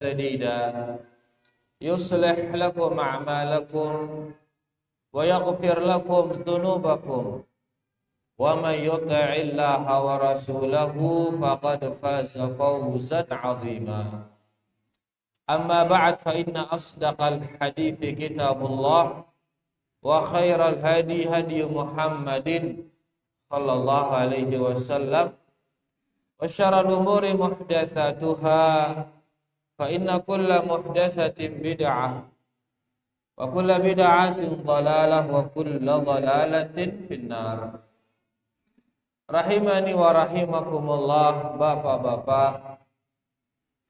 سديدا يصلح لكم أعمالكم ويغفر لكم ذنوبكم ومن يطع الله ورسوله فقد فاز فوزا عظيما أما بعد فإن أصدق الحديث كتاب الله وخير الهدي هدي محمد صلى الله عليه وسلم وشر الأمور محدثاتها فإن كل محدثة بدعة وكل بدعة ضلالة وكل ضلالة في النار. Rahimani wa rahimakumullah, bapak-bapak,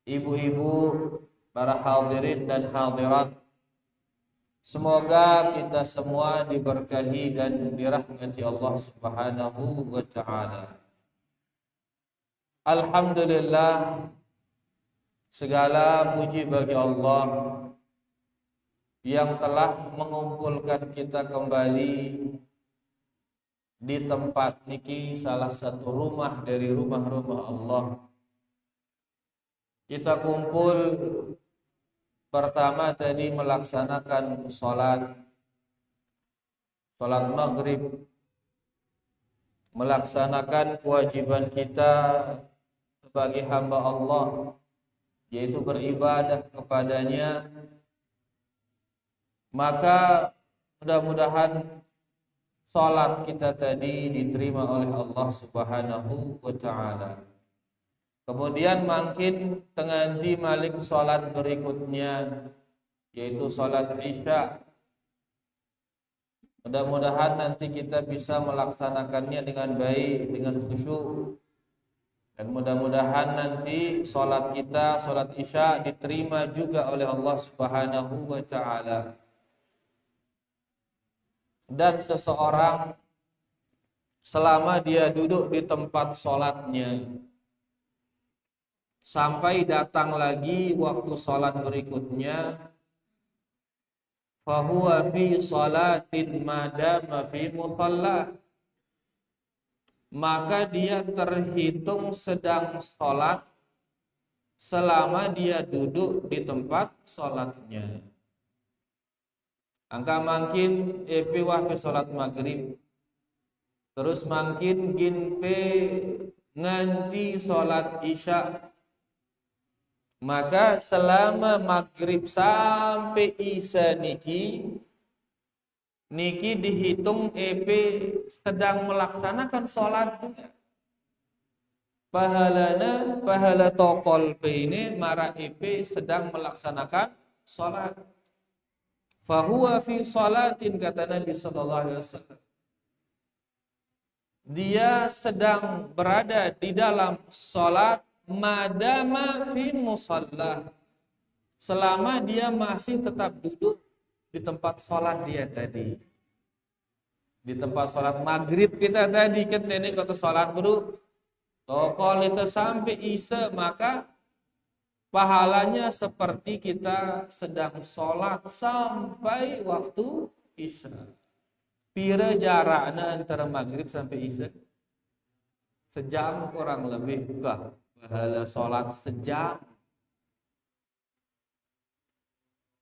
ibu-ibu, para hadirin dan hadirat, semoga kita semua diberkahi dan dirahmati Allah Subhanahu wa ta'ala. Alhamdulillah, segala puji bagi Allah yang telah mengumpulkan kita kembali di tempat niki, salah satu rumah dari rumah-rumah Allah. Kita kumpul pertama tadi melaksanakan salat maghrib, melaksanakan kewajiban kita sebagai hamba Allah, yaitu beribadah kepadanya. Maka mudah-mudahan salat kita tadi diterima oleh Allah Subhanahu wa ta'ala. Kemudian makin tengaji malik salat berikutnya, yaitu salat Isya. Mudah-mudahan nanti kita bisa melaksanakannya dengan baik, dengan khusyuk. Dan mudah-mudahan nanti salat kita, salat Isya diterima juga oleh Allah Subhanahu wa ta'ala. Dan seseorang selama dia duduk di tempat salatnya sampai datang lagi waktu salat berikutnya, fahuwa fi salatin madama fi musalla, maka dia terhitung sedang salat selama dia duduk di tempat salatnya. Angka makin epi wahpe salat maghrib, terus makin ginpe nganti salat Isya, maka selama maghrib sampai Isya niki dihitung epi sedang melaksanakan salat juga. Pahala tokol pe ini mara epi sedang melaksanakan salat. Fahuwa fi salatin, kata Nabi sallallahu alaihi wasallam. Dia sedang berada di dalam salat madama fi musalla, selama dia masih tetap duduk di tempat salat dia tadi. Di tempat salat maghrib kita tadi kan ini kata salat bro. Tokol itu sampai Isya, maka pahalanya seperti kita sedang sholat sampai waktu Isya. Pira jaraknya antara maghrib sampai Isya? Sejam kurang lebih. Bukan, pahala sholat sejam.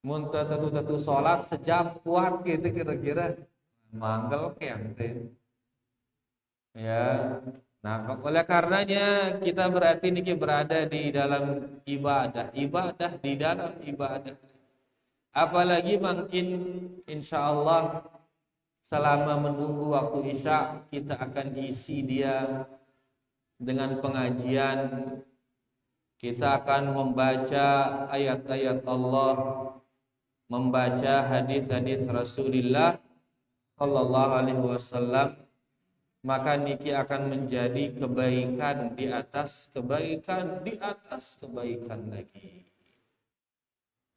Muntah tentu sholat sejam kuat gitu kira-kira. Manggel kente. Ya. Nah, oleh karenanya kita berarti niki berada di dalam ibadah di dalam ibadah. Apalagi makin insyaallah selama menunggu waktu Isya kita akan isi dia dengan pengajian. Kita akan membaca ayat-ayat Allah, membaca hadis-hadis Rasulullah sallallahu alaihi wasallam. Maka niki akan menjadi kebaikan di atas kebaikan di atas kebaikan lagi.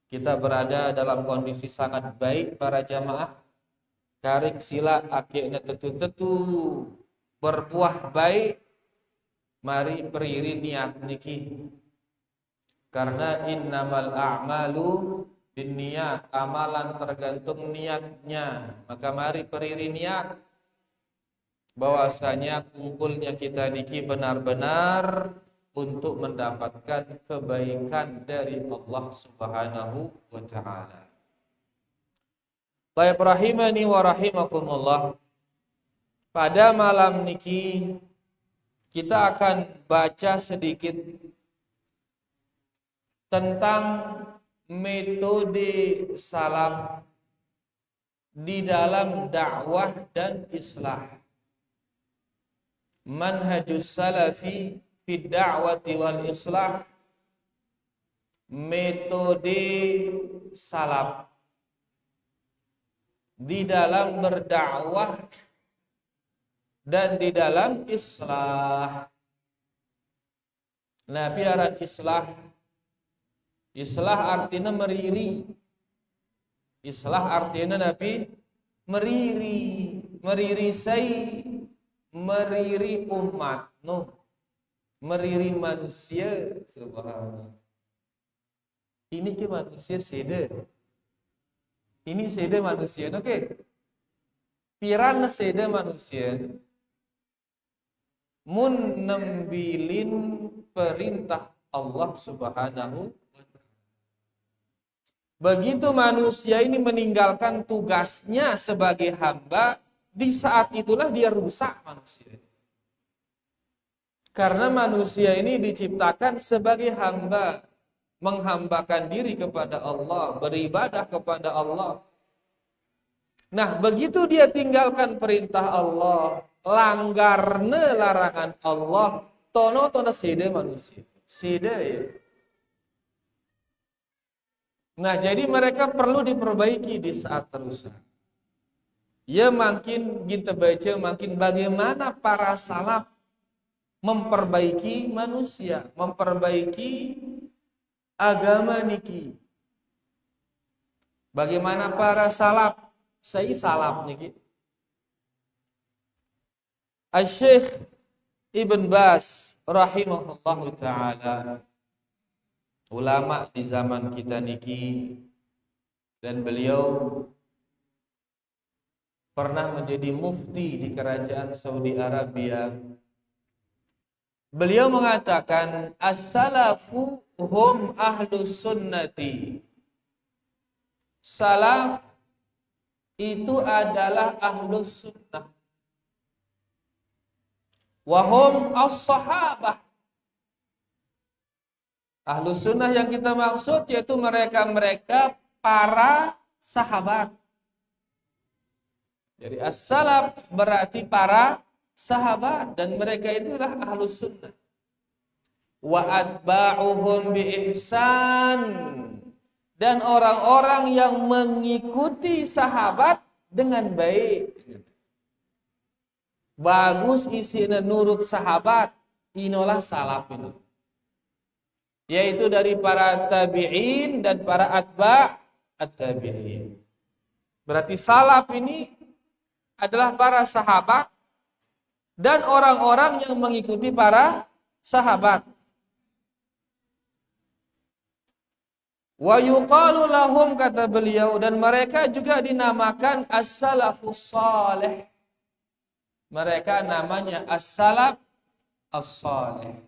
Kita berada dalam kondisi sangat baik para jamaah. Karing sila akhirnya tetu-tetu berbuah baik. Mari periri niat niki. Karena innamal a'malu binniyat, amalan tergantung niatnya. Maka mari periri niat bahwasanya kumpulnya kita niki benar-benar untuk mendapatkan kebaikan dari Allah Subhanahu wa taala. Baik rahimani wa rahimakumullah. Pada malam niki kita akan baca sedikit tentang metode salaf di dalam dakwah dan islah. Manhajus salafi fi da'wati wal islah. Metode salaf di dalam berdakwah dan di dalam islah. Nah, biaran islah. Islah artinya meriri. Islah artinya nabi meriri umat Nuh, meriri manusia. Subhanallah. Ini ke manusia sede. Ini sede manusia, oke? Piran sede manusia. Mun nembilin perintah Allah Subhanahu. Begitu manusia ini meninggalkan tugasnya sebagai hamba, di saat itulah dia rusak manusia. Karena manusia ini diciptakan sebagai hamba, menghambakan diri kepada Allah, beribadah kepada Allah. Nah, begitu dia tinggalkan perintah Allah, langgarne larangan Allah, tono sede manusia. Sede ya. Nah, jadi mereka perlu diperbaiki di saat terusan. Ya makin kita baca makin bagaimana para salaf memperbaiki manusia, memperbaiki agama niki. Bagaimana para salaf, saya salaf niki. Asy-Syaikh Ibn Baz rahimahullahu taala, ulama di zaman kita niki, dan beliau pernah menjadi mufti di kerajaan Saudi Arabia. Beliau mengatakan as-salafu hum ahlus sunnati. Salaf itu adalah ahlus sunnah. Wahum as-sahabah. Ahlus sunnah yang kita maksud yaitu mereka-mereka para sahabat. Jadi as-salaf berarti para sahabat, dan mereka itulah ahlus sunnah. Wa atba'uhum bi ihsan, dan orang-orang yang mengikuti sahabat dengan baik. Bagus isinya nurut sahabat, inilah salaf itu. Yaitu dari para tabi'in dan para atba' at-tabi'in. Berarti salaf ini adalah para sahabat dan orang-orang yang mengikuti para sahabat. Wa yuqalu lahum, kata beliau, dan mereka juga dinamakan as-salafus salih. Mereka namanya as-salaf as-salih.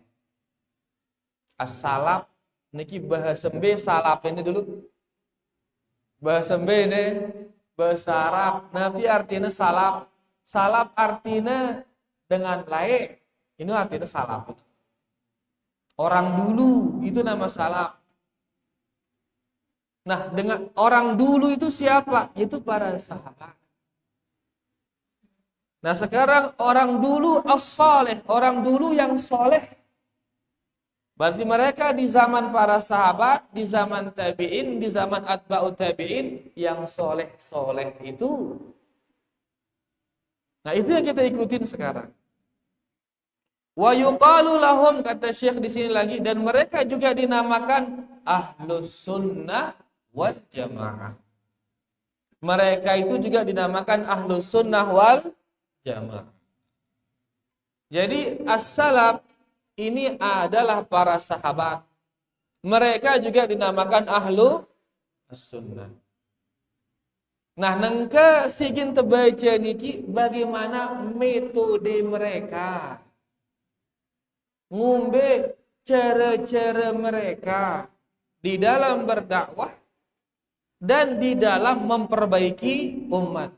As-salaf niki bahasa mbe, salaf ini dulu. Bahasa mbe ini bahasa Arab. Nabi artinya salaf. Salaf artinya dengan lain. Ini artinya salaf. Orang dulu itu nama salaf. Nah, dengan orang dulu itu siapa? Itu para sahabat. Nah, sekarang orang dulu as-salih, orang dulu yang soleh. Berarti mereka di zaman para sahabat, di zaman tabi'in, di zaman atba'ut tabi'in, yang soleh-soleh itu. Nah, itu yang kita ikutin sekarang. Wa yuqalu lahum, kata Syekh di sini lagi, dan mereka juga dinamakan ahlus sunnah wal jamaah. Mereka itu juga dinamakan ahlus sunnah wal jamaah. Jadi as-salaf ini adalah para sahabat. Mereka juga dinamakan ahlu as-sunnah. Nah, nengke sigin tebaca niki bagaimana metode mereka ngumbe cara-cara mereka di dalam berdakwah dan di dalam memperbaiki umat.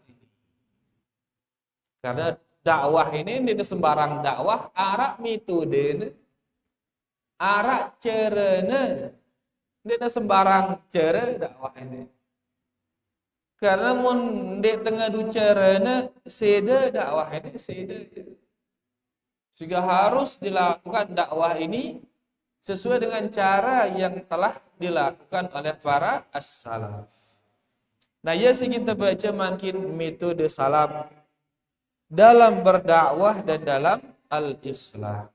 Karena dakwah ini tidak sembarang dakwah, arak metode, arak carane, tidak sembarang cara dakwah ini. Karena mun di tengah du carane seda dakwah ini seda. Sehingga harus dilakukan dakwah ini sesuai dengan cara yang telah dilakukan oleh para as-salaf. Nah, ya sih kita baca makin metode salaf dalam berdakwah dan dalam al-islah.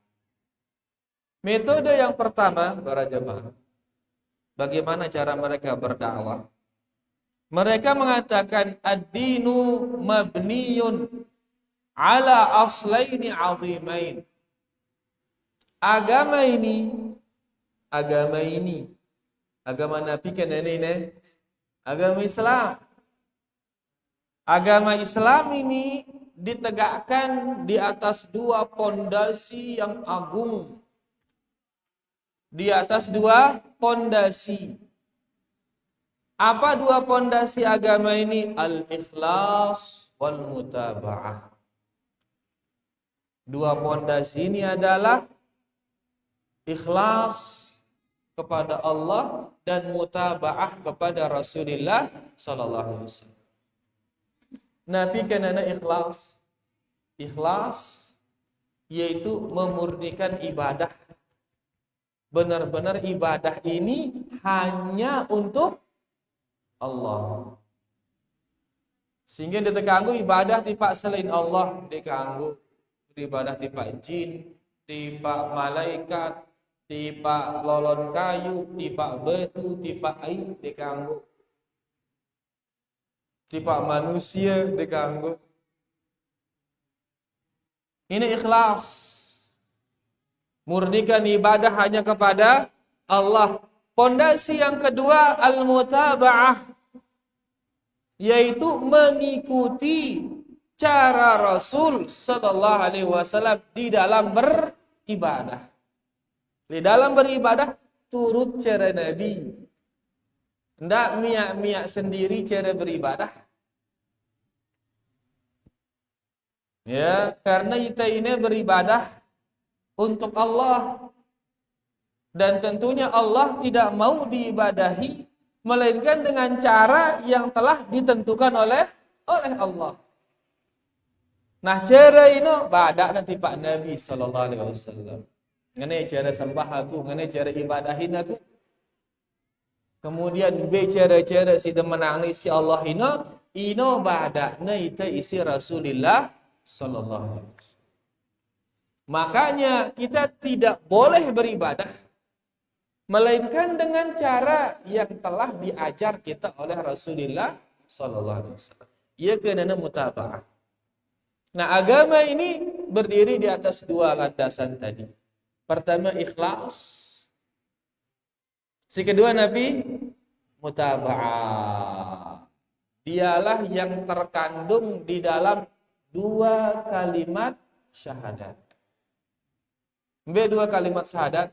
Metode yang pertama, para jemaah, bagaimana cara mereka berdakwah? Mereka mengatakan ad-dinu mabniyun ala aslaini azimain. Agama Nabi kan ini, agama Islam. Agama Islam ini ditegakkan di atas dua pondasi yang agung. Di atas dua pondasi. Apa dua pondasi agama ini? Al-ikhlas wal mutaba'ah. Dua pondasi ini adalah ikhlas kepada Allah dan mutaba'ah kepada Rasulullah sallallahu alaihi wasallam. Nabi kenana ikhlas. Ikhlas yaitu memurnikan ibadah. Benar-benar ibadah ini hanya untuk Allah. Sehingga ditekanggu ibadah tipak selain Allah, dikanggu ibadah tipak jin, tipak malaikat, tipak lolon kayu, tipak batu, tipak air dikanggu. Tipak manusia dikanggu. Ini ikhlas. Murnikan ibadah hanya kepada Allah. Pondasi yang kedua al-mutaba'ah, yaitu mengikuti cara Rasul sallallahu alaihi wasallam di dalam beribadah. Di dalam beribadah turut cara Nabi. Hendak miak-miak sendiri cara beribadah. Ya, karena kita ini beribadah untuk Allah. Dan tentunya Allah tidak mau diibadahi melainkan dengan cara yang telah ditentukan oleh Allah. Nah, cara ini badak nanti Pak Nabi sallallahu alaihi wasallam. Ngene cara sembah aku, ngene cara ibadahin aku. Kemudian cara-cara si menang si Allah ino badakna ita isi Rasulullah sallallahu alaihi wasallam. Makanya kita tidak boleh beribadah melainkan dengan cara yang telah diajar kita oleh Rasulullah sallallahu alaihi wasallam. Ia kena mutaba'ah. Nah, agama ini berdiri di atas dua landasan tadi. Pertama ikhlas. Si kedua Nabi mutaba'ah. Dialah yang terkandung di dalam dua kalimat syahadat. Dua kalimat syahadat.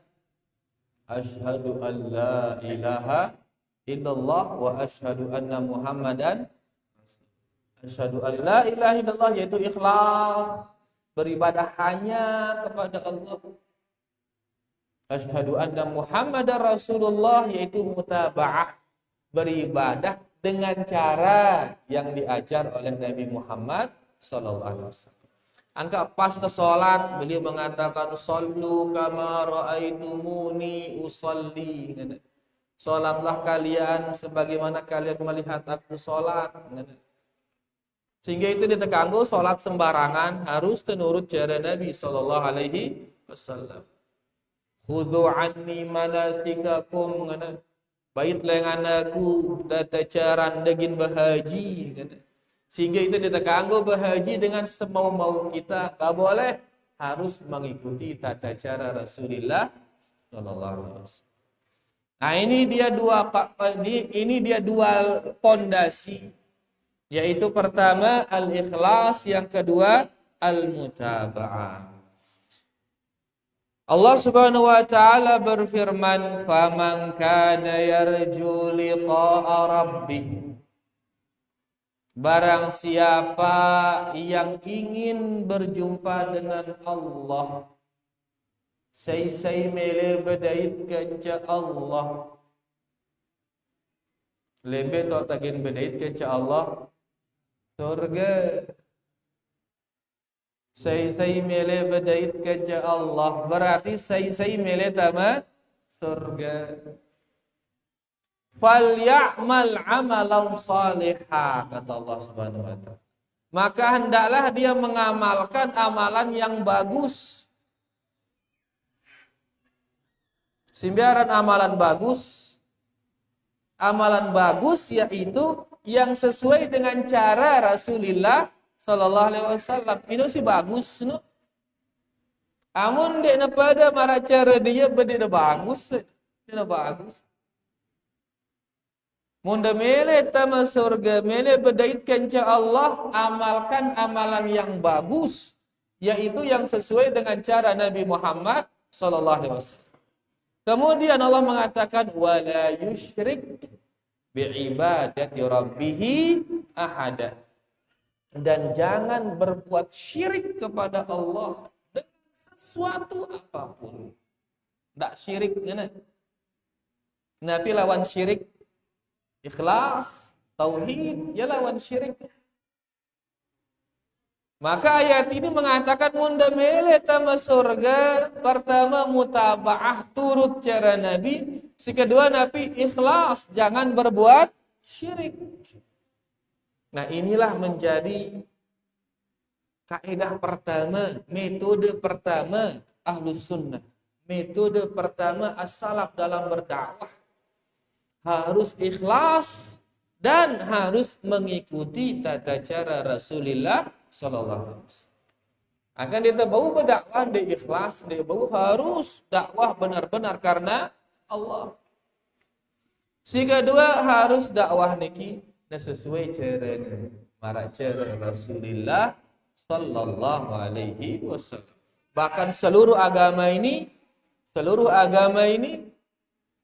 Asyhadu an la ilaha illallah wa asyhadu anna Muhammadan. Asyhadu an la ilaha illallah yaitu ikhlas, beribadah hanya kepada Allah. Asyhadu anna Muhammadar Rasulullah yaitu mutaba'ah, beribadah dengan cara yang diajar oleh Nabi Muhammad sallallahu alaihi wasallam. Angka pas salat beliau mengatakan sallu kama raaitumuni usolli. Salatlah kalian sebagaimana kalian melihat aku salat. Sehingga itu ditekanggu salat sembarangan harus menurut cara Nabi sallallahu alaihi wasallam. Khudhu anni manasikakum. Bait lengan aku tata cara daging bahaji. Sehingga itu ditekanggu berhaji dengan semau-mau kita. Tak boleh, harus mengikuti tata cara Rasulullah sallallahu alaihi wasallam. Nah, ini dia dua pondasi, yaitu pertama al-ikhlas, yang kedua al-mutaba'ah. Allah Subhanahu wa taala berfirman, "Faman kana yarju liqa'a rabbih." Barang siapa yang ingin berjumpa dengan Allah, say mele bedait kenca Allah. Lembe to tagin bedait kenca Allah surga. Say mele bedait kenca Allah berarti say mele tama surga. Falyamal amalan salihah, kata Allah Subhanahu wa taala. Maka hendaklah dia mengamalkan amalan yang bagus. Sembiaran amalan bagus yaitu yang sesuai dengan cara Rasulullah sallallahu alaihi wasallam. Ini sih bagus, no. Amun dia pada mara cara dia beda bagus, dia bagus. Munda mele tama surga, mele bedaitkan ca Allah, amalkan amalan yang bagus, yaitu yang sesuai dengan cara Nabi Muhammad sallallahu alaihi wasallam. Kemudian Allah mengatakan wala yusyrik biibadati rabbih ahada. Dan jangan berbuat syirik kepada Allah dengan sesuatu apapun. Tak syirik ngene. Nabi lawan syirik ikhlas, tauhid, ya lawan syirik. Maka ayat ini mengatakan munda mele tama surga, pertama mutabaah turut cara Nabi, si kedua Nabi ikhlas, jangan berbuat syirik. Nah, inilah menjadi kaidah pertama, metode pertama Ahlus Sunnah. Metode pertama as-salaf dalam berdakwah. Harus ikhlas dan harus mengikuti tata cara Rasulullah sallallahu alaihi wasallam. Akan kita bau berdakwah di ikhlas, dia bau harus dakwah benar-benar karena Allah. Si kedua harus dakwah niki sesuai cara Rasulullah sallallahu alaihi wasallam. Bahkan seluruh agama ini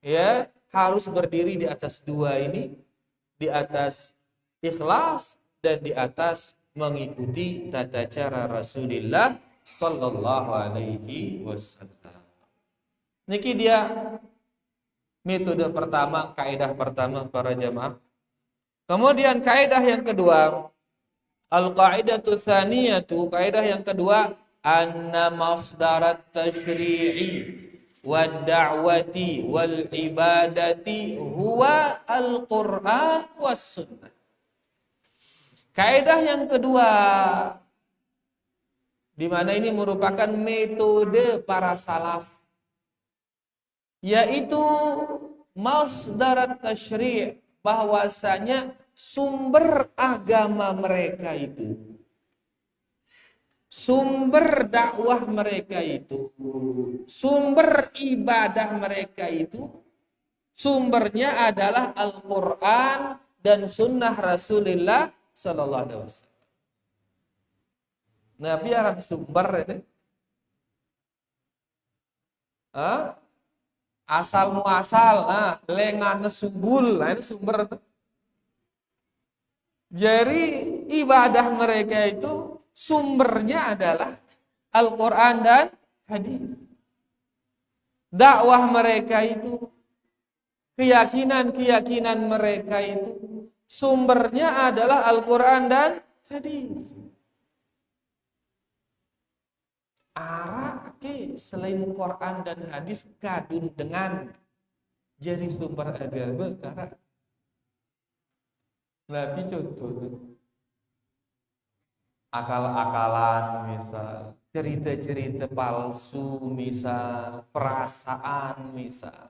ya harus berdiri di atas dua ini, di atas ikhlas dan di atas mengikuti tata cara Rasulullah sallallahu alaihi wasallam. Niki dia metode pertama, kaidah pertama para jamaah. Kemudian kaidah yang kedua, al-qaidatu tsaniyatu, kaidah yang kedua, anna masdarat tasyri'i wad da'wati wal ibadati huwa al-Qur'an was sunnah. Kaidah yang kedua, di mana ini merupakan metode para salaf, yaitu masdarat tasyri', bahwasanya sumber agama mereka itu, sumber dakwah mereka itu, sumber ibadah mereka itu, sumbernya adalah Al-Quran dan sunnah Rasulullah sallallahu alaihi wasallam. Nah, biar sumber ini asal muasal, nah lengane subul, nah ini sumber. Jadi ibadah mereka itu sumbernya adalah Al-Quran dan hadis. Dakwah mereka itu, keyakinan mereka itu sumbernya adalah Al-Quran dan hadis. Arah selain Quran dan hadis kadun dengan jadi sumber agama karena Nabi contoh akal-akalan misal, cerita-cerita palsu misal, perasaan misal,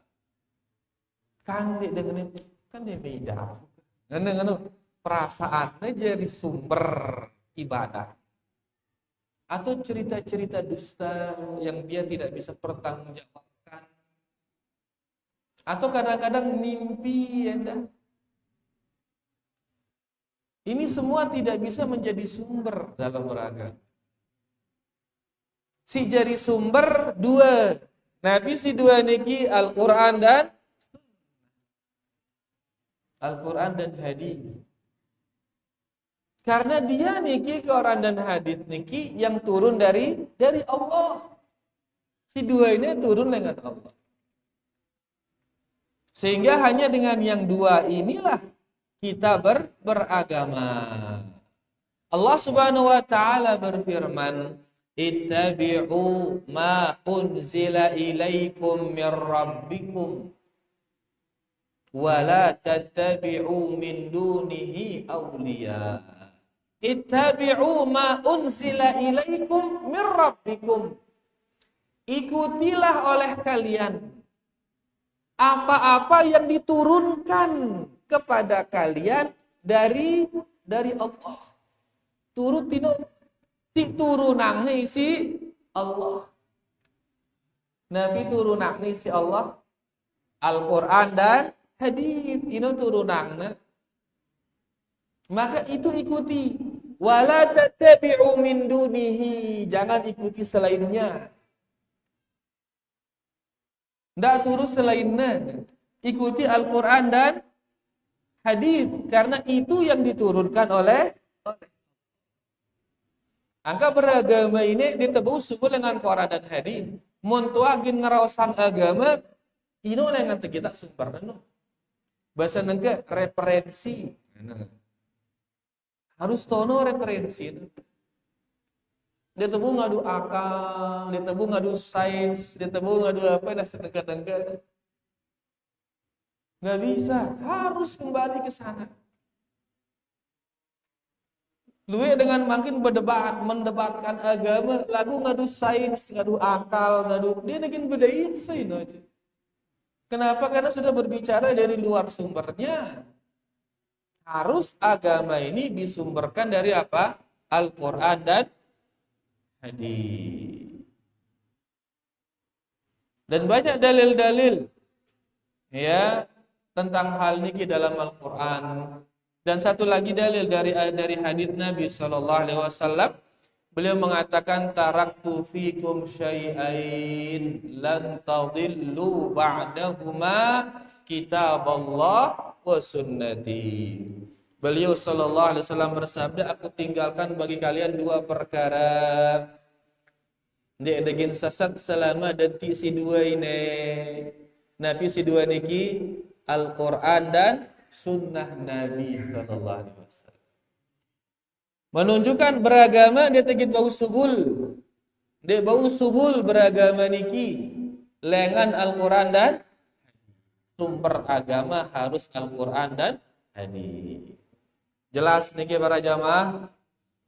kan dia dengan kan dia beda, dengan perasaannya jadi sumber ibadah. Atau cerita-cerita dusta yang dia tidak bisa pertanggungjawabkan. Atau kadang-kadang mimpi ya. Ini semua tidak bisa menjadi sumber dalam beragama. Si jadi sumber dua, Nabi si dua niki Al-Qur'an dan hadis. Karena dia niki Quran dan hadis niki yang turun dari Allah. Si dua ini turun dengan Allah. Sehingga hanya dengan yang dua inilah kita beragama. Allah Subhanahu wa taala berfirman, "Ittabi'u ma unzila ilaikum mir rabbikum wa la tattabi'u min dunihi awliya." Ittabi'u ma unzila ilaikum mir rabbikum. Ikutilah oleh kalian apa-apa yang diturunkan kepada kalian dari Allah. Turunannya si Allah. Nabi turunannya si Allah. Al-Quran dan hadis ini turunannya. Maka itu ikuti. Wala tattabi'u min dunihi. Jangan ikuti selainnya. Tidak turun selainnya. Ikuti Al-Quran dan hadis. Karena itu yang diturunkan oleh angka beragama ini ditebu suku dengan Quran dan hadis. Muntuagin ngerawasan agama, ini oleh yang kita sumber. Bahasa nengke referensi. Harus tono referensi. Ditebu ngadu akal, ditebu ngadu sains, ditebu ngadu apa dah sedekat-dekat. Nggak bisa, harus kembali ke sana. Luwe dengan makin mendebatkan agama, lagu ngadu sains, ngadu akal, dia bikin bedain sains aja. Kenapa? Karena sudah berbicara dari luar sumbernya. Harus agama ini disumberkan dari apa? Al-Quran dan hadis. Dan banyak dalil-dalil ya tentang hal ini dalam Al-Quran. Dan satu lagi dalil dari hadits Nabi sallallahu alaihi wasallam, beliau mengatakan taraktu fikum syai'ain lan tadillu ba'dahuma kitaballah wa sunnati. Beliau sallallahu alaihi wasallam bersabda, aku tinggalkan bagi kalian dua perkara. Dia degin sesat selama dan ti si dua ini. Nabi si dua niki Al-Quran dan sunnah Nabi sallallahu alaihi wasallam. Menunjukkan beragama dia tegit bau sugul. Dia bau sugul beragama niki lengan Al-Quran dan sumber agama harus Al-Quran dan hadis. Jelas niki para jamaah.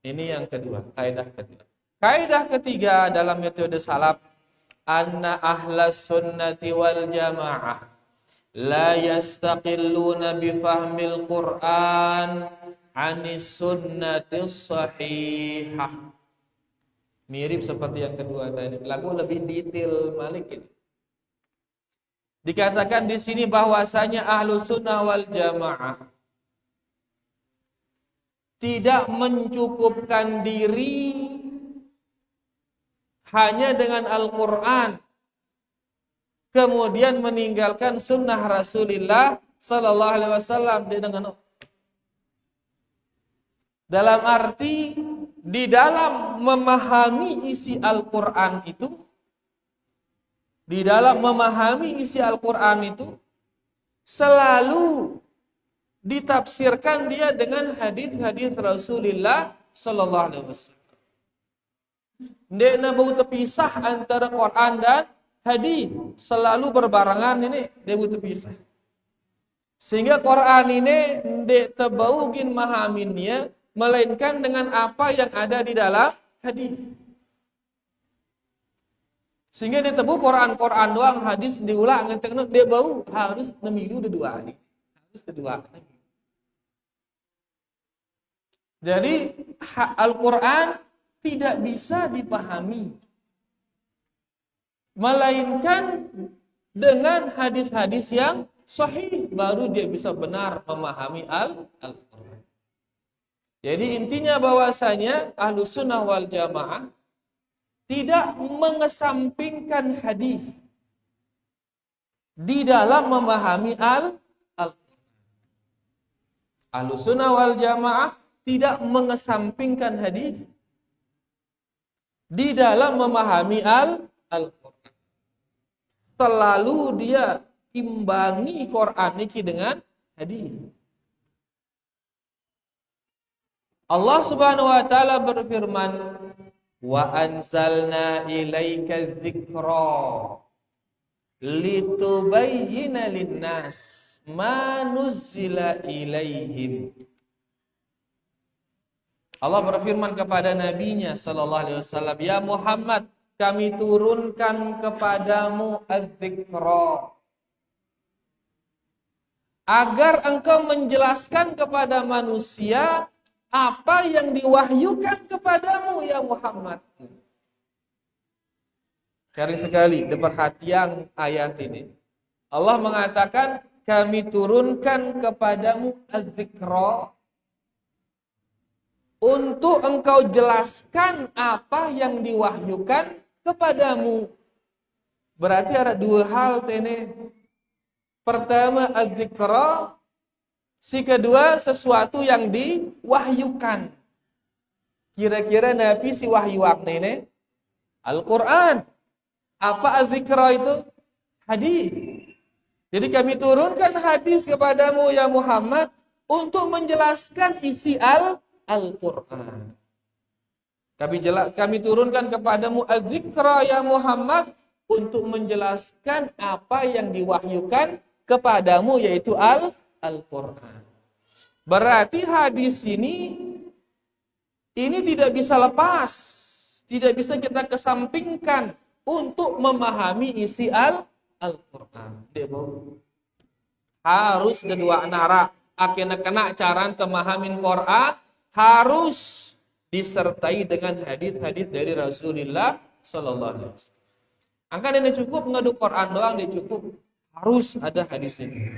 Ini yang kedua, kaidah kedua. Kaidah ketiga dalam metode salaf, anna ahlas sunnati wal jamaah la yastaqilluna bifahmil Qur'an anis sunnatis sahihah. Mirip seperti yang kedua tadi. Lagu lebih detail Malik ini. Dikatakan di sini bahwasanya ahlus sunnah wal jamaah tidak mencukupkan diri hanya dengan Al-Quran, kemudian meninggalkan sunnah Rasulullah sallallahu alaihi wasallam dalam arti di dalam memahami isi Al-Quran itu, selalu ditafsirkan dia dengan hadis-hadis Rasulullah sallallahu alaihi wasallam. Dia bau terpisah antara Quran dan hadis, selalu berbarengan ini dia bau terpisah. Sehingga Quran ini dia terbaugin mahaminnya melainkan dengan apa yang ada di dalam hadis. Sehingga dia tebu Quran doang, hadis diulang ngenteng dia bau harus nemilu dua ini. Harus kedua. Jadi Al-Quran tidak bisa dipahami melainkan dengan hadis-hadis yang sahih, baru dia bisa benar memahami Al-Quran. Jadi intinya bahwasanya Ahlus Sunnah wal Jamaah tidak mengesampingkan hadis, di dalam memahami Ahlussunnah wal Jamaah tidak mengesampingkan hadis di dalam memahami Al-Quran. Selalu dia imbangi Quran niki dengan hadis. Allah Subhanahu wa taala berfirman, "Wa anzalna ilaika dzikra litubayyana lin-nas ma nuzzila ilaihim." Allah berfirman kepada nabinya sallallahu alaihi wasallam, "Ya Muhammad, kami turunkan kepadamu adz-dzikra agar engkau menjelaskan kepada manusia apa yang diwahyukan kepadamu ya Muhammad." Sering sekali diperhatikan ayat ini. Allah mengatakan, kami turunkan kepadamu adz-dzikra untuk engkau jelaskan apa yang diwahyukan kepadamu. Berarti ada dua hal tene. Pertama adz-dzikra, si kedua sesuatu yang diwahyukan. Kira-kira Nabi si wahyuak ini Al-Quran. Apa adz-dzikra itu? Hadis. Jadi kami turunkan hadis kepadamu ya Muhammad untuk menjelaskan isi Al-Quran. Kami turunkan kepadamu adz-dzikra ya Muhammad untuk menjelaskan apa yang diwahyukan kepadamu, yaitu Al-Quran. Berarti hadis ini tidak bisa lepas, tidak bisa kita kesampingkan untuk memahami isi Al-Quran. Harus ada dua nara, akhirnya kena cara memahamin Quran harus disertai dengan hadis-hadis dari Rasulullah sallallahu alaihi wasallam. Angka ini cukup ngadu Quran doang, dia cukup, harus ada hadis ini.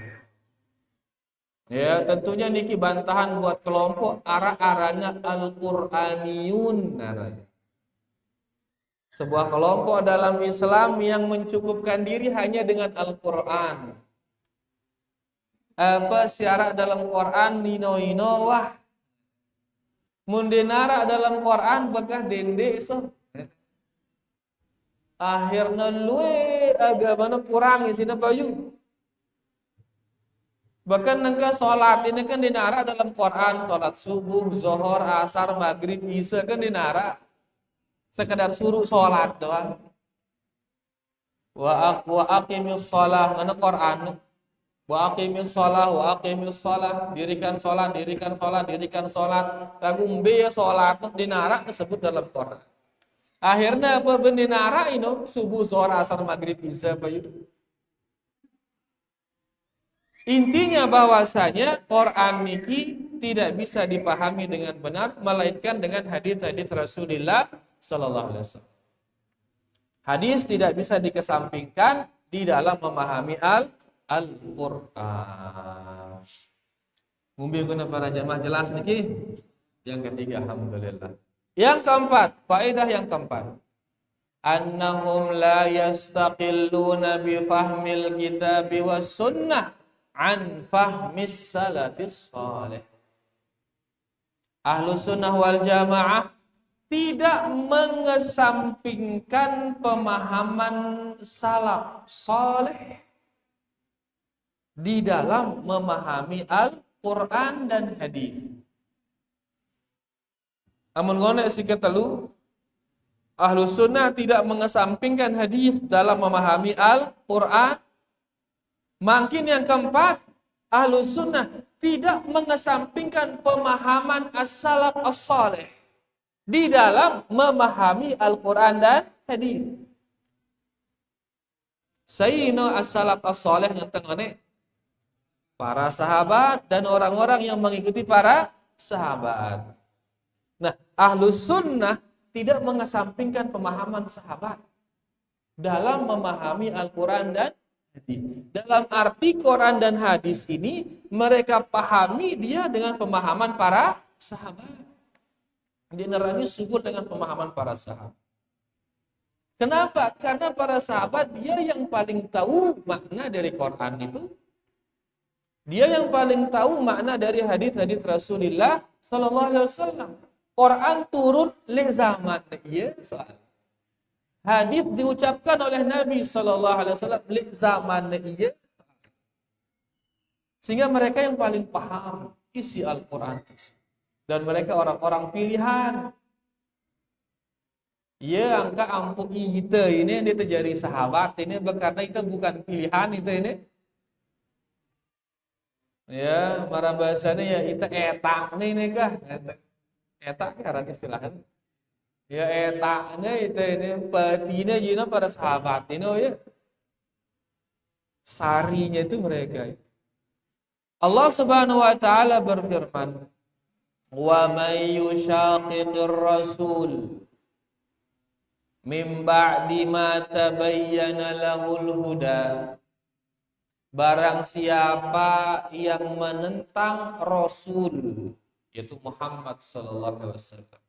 Ya, tentunya niki bantahan buat kelompok arah-arahnya Al-Quraniyun. Sebuah kelompok dalam Islam yang mencukupkan diri hanya dengan Al-Quran. Apa syarat dalam Quran nino-ino wah. Mundenara dalam Quran bekah dende so. Akhirnya luwe agamana kurang isina payu. Bahkan nengka sholat ini kan dinara dalam Quran, sholat subuh, zuhur, asar, maghrib, isya kan dinara. Sekedar suruh sholat doang. Wa aqimus shalah ngana Quran. Wa aqimus shalah, dirikan sholat. Lagu mbe sholat dinara disebut dalam Quran. Akhirnya apa bendinara ini subuh, zuhur, asar, maghrib, isya bayu. Intinya bahwasanya Quran niki tidak bisa dipahami dengan benar melainkan dengan hadis-hadis Rasulullah sallallahu alaihi wasallam. Hadis tidak bisa dikesampingkan di dalam memahami Al-Quran. Mungkin guna para jamaah jelas niki. Yang ketiga, alhamdulillah. Yang keempat, faedah yang keempat. Annahum la yastaqilluna bi fahmil kitabi was sunnah an fahmis salafis salih. Ahlussunnah wal Jamaah tidak mengesampingkan pemahaman salaf saleh di dalam memahami Al-Quran dan hadis. Amun ngono sikat telu, Ahlussunnah tidak mengesampingkan hadis dalam memahami Al-Quran. Makin yang keempat, Ahlussunnah tidak mengesampingkan pemahaman as-salaf as-saleh di dalam memahami Al-Quran dan hadis. Sayyidina as-salaf as-saleh yang tengene para sahabat dan orang-orang yang mengikuti para sahabat. Nah, Ahlussunnah tidak mengesampingkan pemahaman sahabat dalam memahami Al-Quran dan hadis. Dalam arti Quran dan hadis ini mereka pahami dia dengan pemahaman para sahabat. Dia nerangnya syukur dengan pemahaman para sahabat. Kenapa? Karena para sahabat dia yang paling tahu makna dari Quran itu. Dia yang paling tahu makna dari hadis-hadis Rasulullah sallallahu alaihi wasallam. Quran turun li zaman ieu soal. Hadis diucapkan oleh Nabi sallallahu alaihi wasallam li zaman ieu. Sehingga mereka yang paling paham isi Al-Qur'an. Dan mereka orang-orang pilihan. Ya, angka ampun kita ini dia terjadi sahabat ini karena itu bukan pilihan itu ini. Ya, marah bahasanya ya itu etak ini kah? Etak karena istilahnya. Ya etaknya itu ini petinya jina para sahabat ini oh ya. Sarinya itu mereka. Allah Subhanahu wa taala berfirman, "Wa may yushaqiqir rasul min ba'di ma tabayyana lahul huda." Barang siapa yang menentang Rasul, yaitu Muhammad sallallahu alaihi wasallam.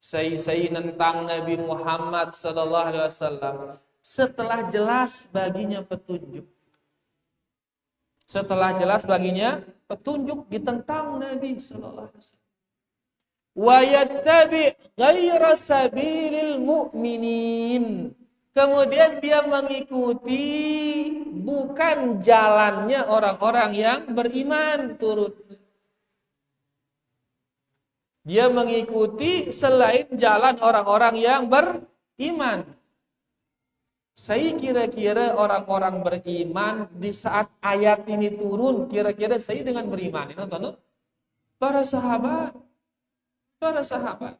Saya nentang Nabi Muhammad sallallahu alaihi wasallam setelah jelas baginya petunjuk. Setelah jelas baginya petunjuk ditentang Nabi sallallahu alaihi wasallam. Wa yattabi ghaira sabilil mu'minin. Kemudian dia mengikuti bukan jalannya orang-orang yang beriman turut. Dia mengikuti selain jalan orang-orang yang beriman. Saya kira-kira orang-orang beriman di saat ayat ini turun, kira-kira saya dengan beriman. Ini nonton, para sahabat. Para sahabat.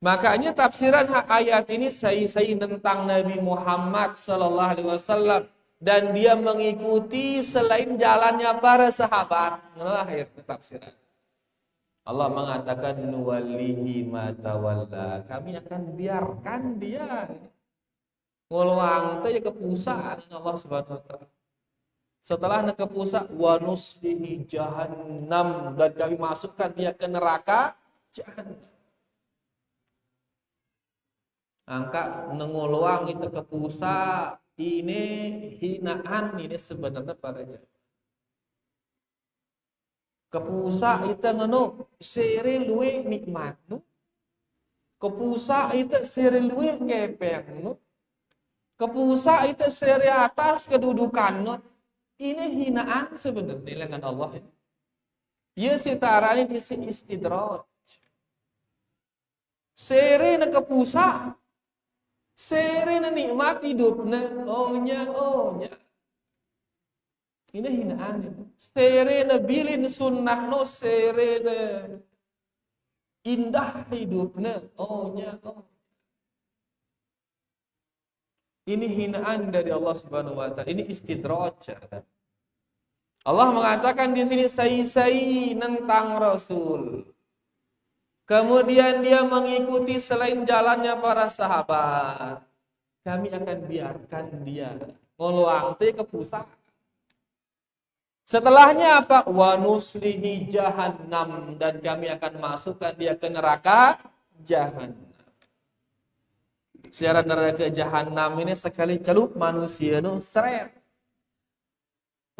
Makanya tafsiran ayat ini saya tentang Nabi Muhammad sallallahu alaihi wasallam dan dia mengikuti selain jalannya para sahabat. Nah, akhir tafsiran. Allah mengatakan nuwallihi ma tawalla. Kami akan biarkan dia nguluang teh ke pusat Allah Subhanahu wa taala. Setelah ke pusat wa nuslihi jahannam dan kami masukkan dia ke neraka jahannam. Angka nenguluang itu ke pusat ini hinaan ini sebenarnya para jamaah. Kepusa itu ngono sere luwe nikmat nu. Kepusa itu sere luwe kepeng nu. Kepusa itu sere atas kedudukan nu. Ini hinaan sebenarnya dengan Allah ini. Ya sitarane isi istidraj. Sere na kepusa. Sere na nikmat hidupna. Ohnya. Ini hinaan. Sere na bilin sunnah no sere na indah hidupna. Ohnya. Ini hinaan dari Allah Subhanahu wa taala. Ini istidraj. Allah mengatakan di sini sai nentang Rasul. Kemudian dia mengikuti selain jalannya para sahabat. Kami akan biarkan dia ngoluang teh ke pusat. Setelahnya apa? Wa nuslihi jahannam dan kami akan masukkan dia ke neraka jahannam. Secara neraka jahannam ini sekali celup manusia nu seret.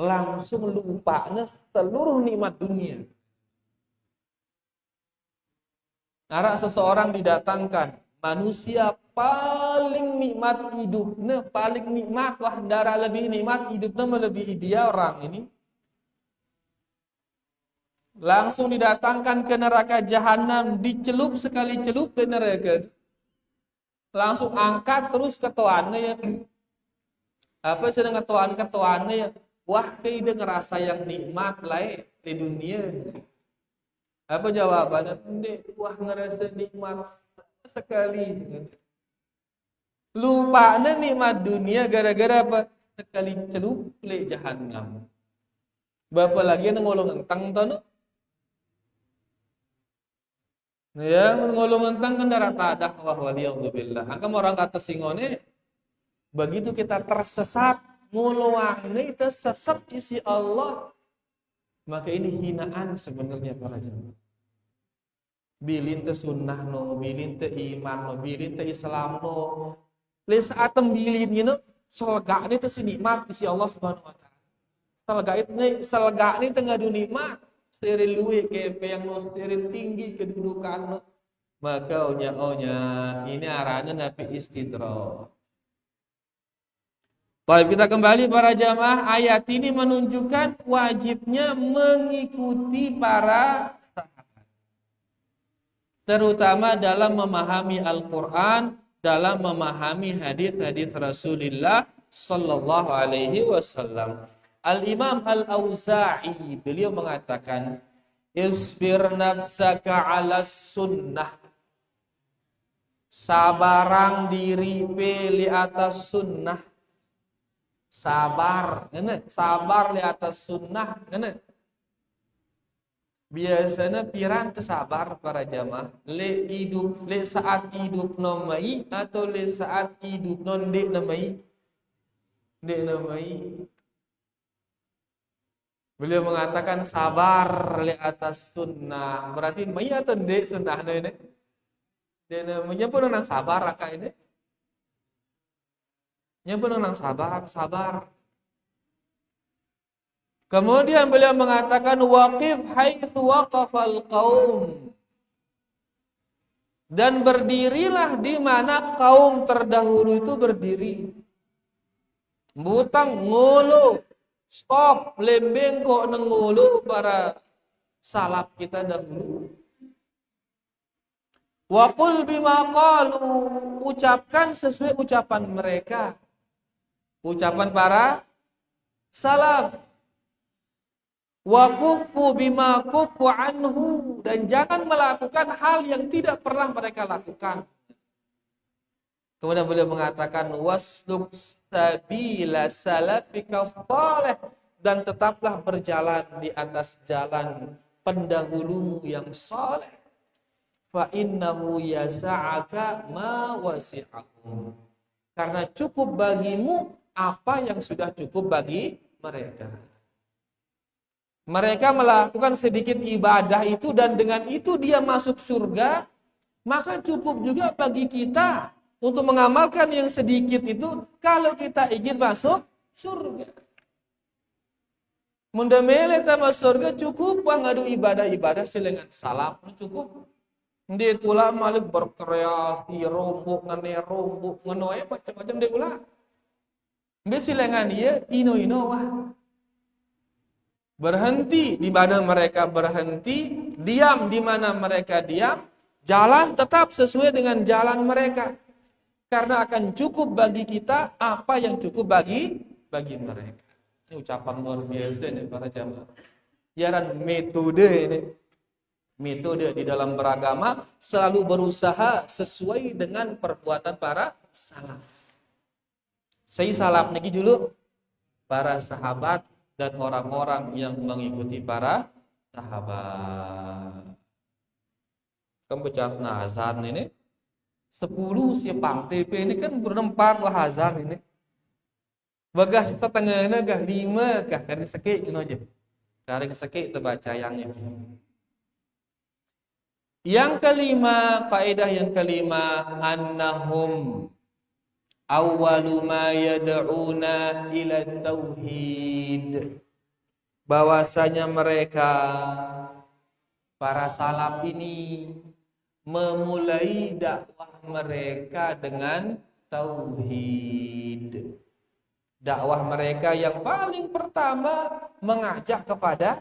Langsung lupanya seluruh nikmat dunia. Nara seseorang didatangkan, manusia paling nikmat hidupnya, paling nikmat, wah darah lebih nikmat hidupnya melebihi dia orang ini. Langsung didatangkan ke neraka jahanam, dicelup sekali celup di neraka. Langsung angkat terus ketuannya ya. Apa sedang ketuannya ya? Wah kayak dia ngerasa yang nikmat lah di dunia. Apa jawabannya? Wah ngerasa nikmat sekali. Lupanya nikmat dunia gara-gara apa? Sekali celup le jahanam. Bapak lagi ngolong entang tono. Ya, ngolong entang kan darah tadah wah waliyadzubillah. Angka orang kata singone begitu kita tersesat nguluangnya itu sesat isi Allah. Maka ini hinaan sebenarnya para jemaah. Bilin te sunnah no, bilin te iman no, bilin te Islam no. Le saat tembilin gitu, selega ini teh nikmat isi Allah Subhanahu wa taala. Selega ini tengah nikmat. Seri luwe kepe yang lo seri tinggi kedudukan lo. Maka onya ini arahnya nabi istidrak. Baik, kita kembali para jamaah. Ayat ini menunjukkan wajibnya mengikuti para sahabat, terutama dalam memahami Al-Quran, dalam memahami hadis-hadis Rasulullah Sallallahu Alaihi Wasallam. Al-Imam Al-Auza'i beliau mengatakan, isbir nafsaka ala sunnah, sabarang diri li atas sunnah. Sabar, sabar li atas sunnah, biasanya piran sabar para jamaah le saat hidup nomai atau le saat hidup non dek nomai. Beliau mengatakan sabar li atas sunnah, berarti mai atau dek sunnah ini. Dia namanya pun nang sabar raka ini. Nya pun nang sabar. Kemudian beliau mengatakan waqif haitsu waqafal qaum, dan berdirilah di mana kaum terdahulu itu berdiri. Butang ngulu, stop, lembeng kok nengulu para salaf kita dahulu. Wa qul bima qalu, ucapkan sesuai ucapan mereka. Ucapan para salaf. Wa kufu bima kufu anhu, dan jangan melakukan hal yang tidak pernah mereka lakukan. Kemudian beliau mengatakan wasluk sabila salafika salih, dan tetaplah berjalan di atas jalan pendahulumu yang saleh. Fa innahu yasa'aka ma wasi'ahu, karena cukup bagimu apa yang sudah cukup bagi mereka. Mereka melakukan sedikit ibadah itu dan dengan itu dia masuk surga, maka cukup juga bagi kita untuk mengamalkan yang sedikit itu kalau kita ingin masuk surga. Mundamele tama surga cukup wah ngadu ibadah-ibadah selengan salam cukup. Dia tulah malik berkreasi rombok ngenoe macam-macam dia ulah. Besilengan dia ino wah. Berhenti di mana mereka berhenti, diam di mana mereka diam, jalan tetap sesuai dengan jalan mereka. Karena akan cukup bagi kita apa yang cukup bagi mereka. Ini ucapan luar biasa nih para jamaah. Yaran metode ini. Metode di dalam beragama selalu berusaha sesuai dengan perbuatan para salaf. Saya salaf niki dulu para sahabat dan orang-orang yang mengikuti para sahabat. Kebecat azan ini 10 siapang TP ini kan berempat wah azan ini. Bagah setengahnya gah 5 gah kan sekit gitu aja. Karing sekit terbaca yang ini. Yang kelima, kaidah yang kelima, annahum awwalu ma yad'una ila tauhid, bahwasanya mereka para salaf ini memulai dakwah mereka dengan tauhid. Dakwah mereka yang paling pertama mengajak kepada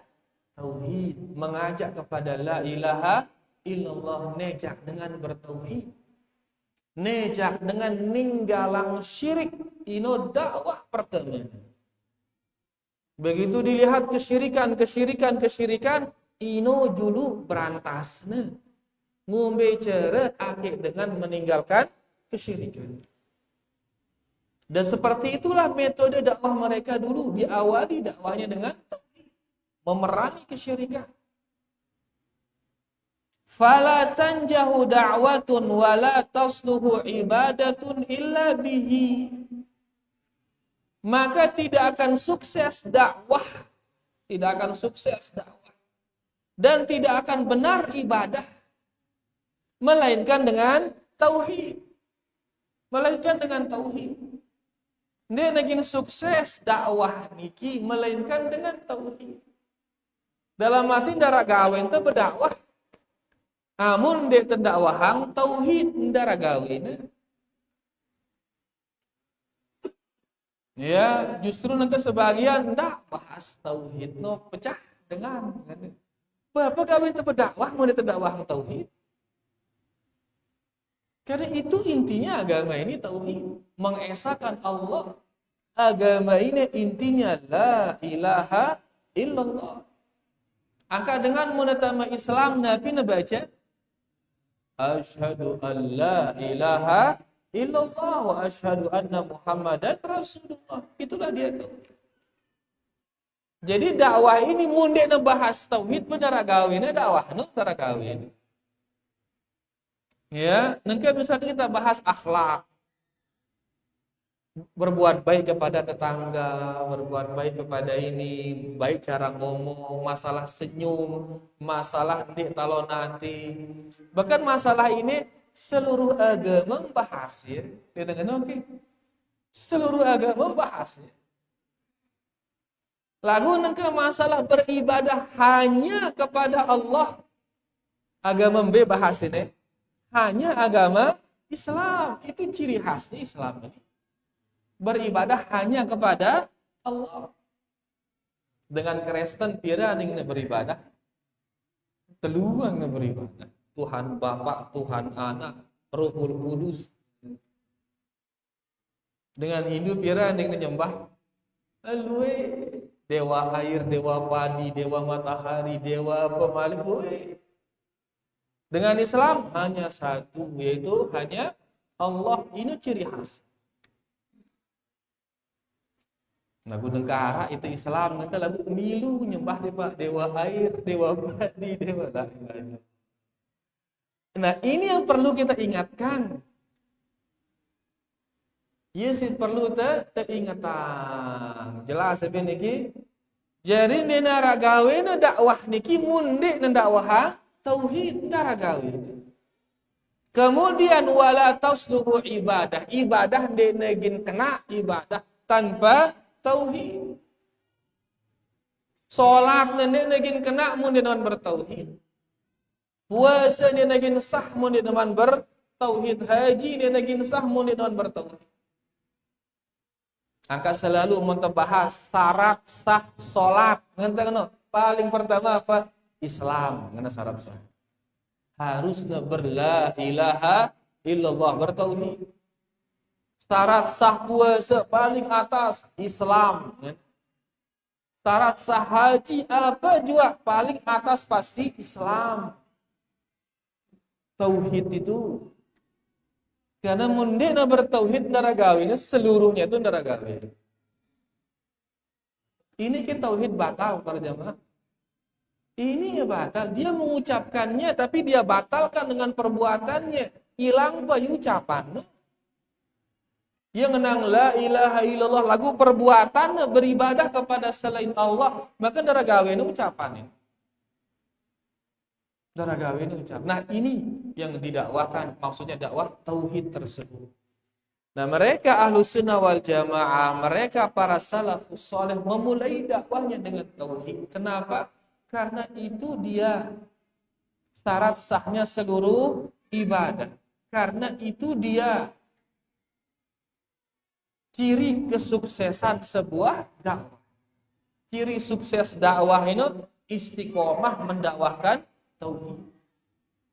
tauhid, mengajak kepada la ilaha illallah, nejak dengan bertauhid, nejak dengan ninggalang syirik. Ino dakwah pertama. Begitu dilihat kesyirikan, ino dulu berantasna. Ngombe cara akhir dengan meninggalkan kesyirikan. Dan seperti itulah metode dakwah mereka dulu, diawali dakwahnya dengan tauhid, memerangi kesyirikan. Fala tanjahu da'watun wala tasluhu ibadatun illa bihi, maka tidak akan sukses dakwah, dan tidak akan benar ibadah melainkan dengan tauhid, melainkan dengan tauhid. Dia naging sukses dakwah niki melainkan dengan tauhid. Dalam arti ndara gawe ente berdakwah. Amun dia terdakwahang tauhid ndara gawe. Ya, justru nanti sebagian ndak bahas tauhid no pecah dengan Bapak gawe ente berdakwah mau dia terdakwahang tauhid. Karena itu intinya agama ini tauhid, mengesahkan Allah. Agama ini intinya la ilaha illallah. Angka dengan menetama Islam Nabi baca asyhadu an la ilaha illallah wa asyhadu anna Muhammadan Rasulullah. Itulah dia tauhid. Jadi dakwah ini mundek bahas tauhid benar gawina dakwah no benar gawin. Ya, nanti misalnya kita bahas akhlak. Berbuat baik kepada tetangga, berbuat baik kepada ini, baik cara ngomong, masalah senyum, masalah di talon nanti. Bahkan masalah ini seluruh agama membahas ya. Dia dengan oke. Seluruh agama membahasnya. Lagu nengke masalah beribadah hanya kepada Allah. Agama B bahas ini. Hanya agama Islam. Itu ciri khasnya Islam ini. Beribadah hanya kepada Allah. Dengan Kristen pira ingin beribadah, teluang beribadah. Tuhan Bapa, Tuhan Anak, Ruhul Kudus. Dengan Hindu pira ingin nyembah alue, dewa air, dewa padi, dewa matahari, dewa pemalik. Dengan Islam hanya satu, yaitu hanya Allah. Ini ciri khas. Lagu negara itu Islam, nanti lagu milu nyembah dewa air, dewa padi, dewa lain-lain. Nah ini yang perlu kita ingatkan. Yes, perlu teingatan. Jelas apa niki? Jadi nena gawe na dakwah niki munde na dakwah tauhid nara gawe. Kemudian wala tasluhu ibadah. Ibadah denegin kena ibadah tanpa tauhid. Salat nenegin kena mun dengan bertauhid. Puasa nenegin sah mun dengan bertauhid. Haji nenegin sah mun dengan bertauhid. Angka selalu membahas syarat sah salat. Ngenteng paling pertama apa? Islam, ngena syarat sah. Harusnya berla ilaha illallah bertauhid. Syarat sah puasa paling atas Islam. Syarat sah haji apa juga paling atas pasti Islam. Tauhid itu. Karena mundena bertauhid ndara gawin seluruhnya itu ndara gawin. Ini kita tauhid batal para jamaah. Ini ya batal. Dia mengucapkannya tapi dia batalkan dengan perbuatannya. Hilang bayu ucapan. Yang ngenang la ilaha illallah lagu perbuatan beribadah kepada selain Allah, maka darah gawe ini ucapan ini. Darah gawe ini ucapan. Nah, ini yang didakwakan, maksudnya dakwah tauhid tersebut. Nah, mereka Ahlus Sunnah wal Jamaah, mereka para salafus saleh memulai dakwahnya dengan tauhid. Kenapa? Karena itu dia syarat sahnya seluruh ibadah. Karena itu dia ciri kesuksesan sebuah dakwah. Ciri sukses dakwah ini istiqomah mendakwahkan tauhid.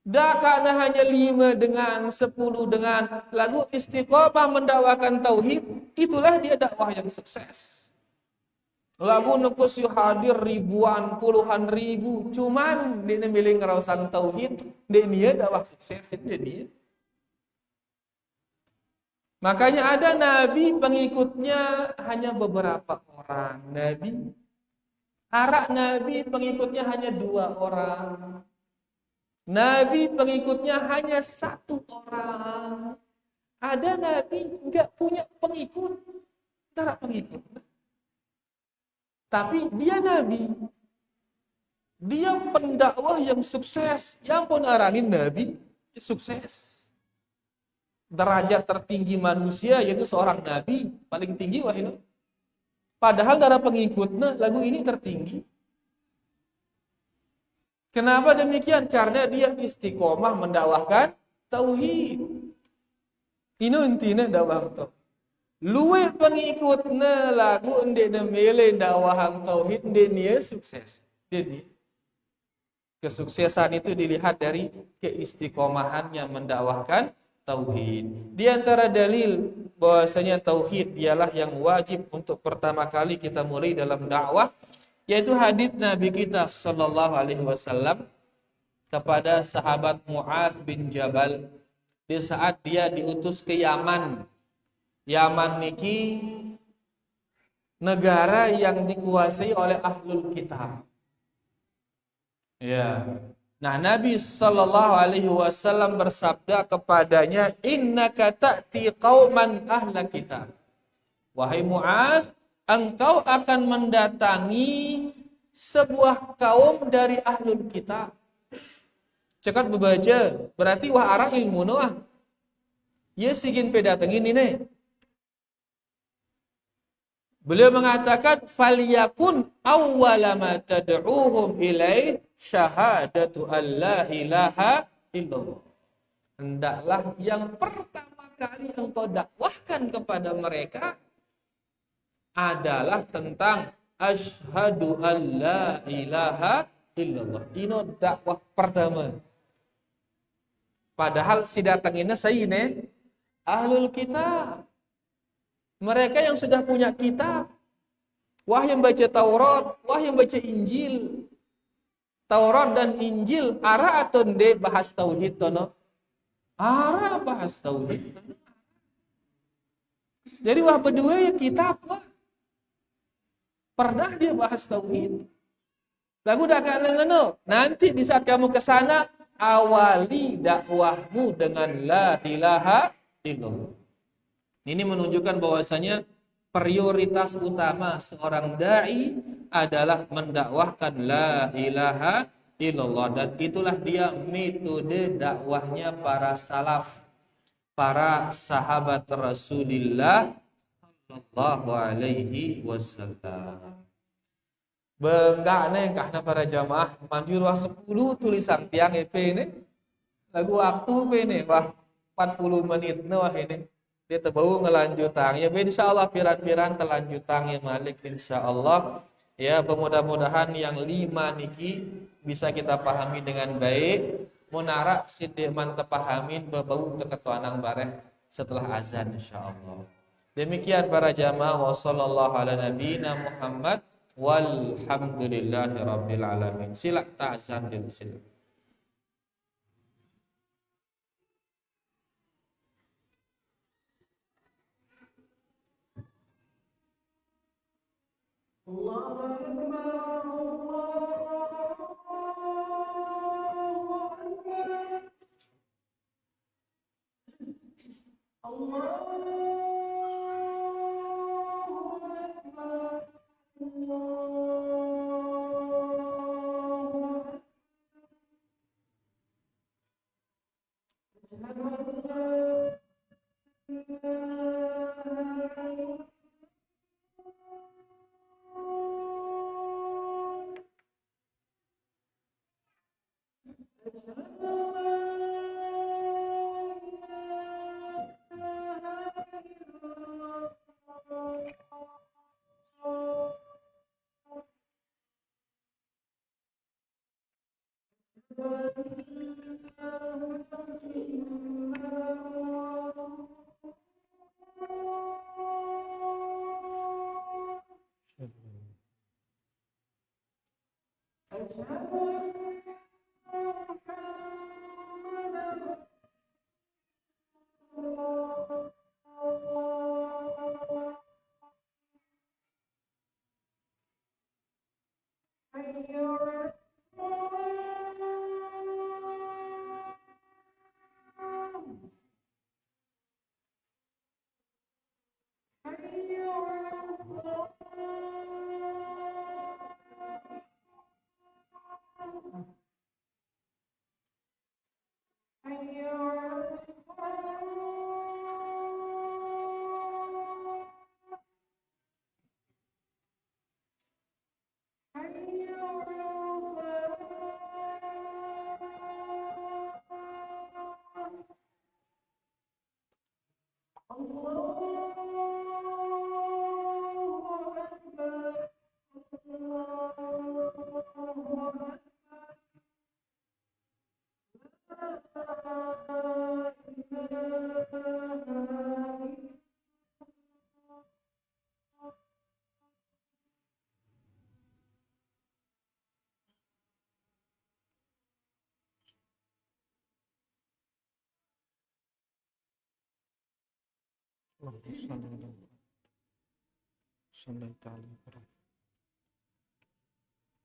Dah karena hanya 5 dengan 10 dengan lagu istiqomah mendakwahkan tauhid, itulah dia dakwah yang sukses. Lagu nukus hadir ribuan, puluhan ribu, cuman dia milih ngerausan tauhid, dia dakwah sukses dia. Makanya ada nabi pengikutnya hanya beberapa orang. Nabi pengikutnya hanya 2 orang. Nabi pengikutnya hanya 1 orang. Ada nabi enggak punya pengikut. Tak pengikut. Tapi dia nabi. Dia pendakwah yang sukses. Yang pun arahin nabi sukses. derajat tertinggi manusia yaitu seorang nabi paling tinggi wah ini. Padahal darah pengikutnya lagu ini tertinggi. Kenapa demikian? Karena dia istiqomah mendakwahkan tauhid. Ini intinya dakwah tauhid. Luwe pengikutnya lagu ende nemele dakwah tauhid dia sukses. Jadi kesuksesan itu dilihat dari keistiqomahannya mendakwahkan tauhid. Di antara dalil bahwasanya tauhid dialah yang wajib untuk pertama kali kita mulai dalam dakwah, yaitu hadits Nabi kita sallallahu alaihi wasallam kepada sahabat Mu'adz bin Jabal di saat dia diutus ke Yaman. Yaman niki negara yang dikuasai oleh ahlul kitab. Ya. Nah, Nabi sallallahu alaihi wasallam bersabda kepadanya, "Innaka ta'ti qauman ahla kitab." Wahai Mu'adz, engkau akan mendatangi sebuah kaum dari ahlul kitab. Cekat membaca, berarti wah arah ilmu noah. Ya sigin pedatengin ini. Beliau mengatakan falyakun awwala ma tad'uuhum ilaih syahadatu alla ilaha illallah. Hendaklah yang pertama kali engkau dakwahkan kepada mereka adalah tentang asyhadu alla ilaha illallah. Ini dakwah pertama. Padahal si datanginnya sayine ahlul kitab. Mereka yang sudah punya kitab. Wah yang baca Taurat, wah yang baca Injil. Taurat dan Injil ara atau nde bahas tauhid tono? Ara bahas tauhid. Jadi wah berdua ya kitab wah. Pernah dia bahas tauhid. Lagu dah kan nanti di saat kamu ke sana awali dakwahmu dengan la ilaha illallah. Ini menunjukkan bahwasanya prioritas utama seorang dai adalah mendakwahkan la ilaha illallah, dan itulah dia metode dakwahnya para salaf, para sahabat Rasulullah sallallahu alaihi wasallam. Bengkak nih karena para jamaah manjur wah 10 tulisan tiang EP ini lagu waktu ini wah 40 menit wah ini dia terbau ngelanjutang ya insyaallah piran-piran telanjutang ya Malik insyaallah ya. Mudah-mudahan yang 5 niki bisa kita pahami dengan baik, munara sidik mantep pahamin bebau keketuanang bareh setelah azan insyaallah. Demikian para jamaah wa sallallahu ala nabiyina Muhammad walhamdulillahi rabbil alamin. Sila ta'zan dulu sila. Allahu Akbar, Allahu Akbar,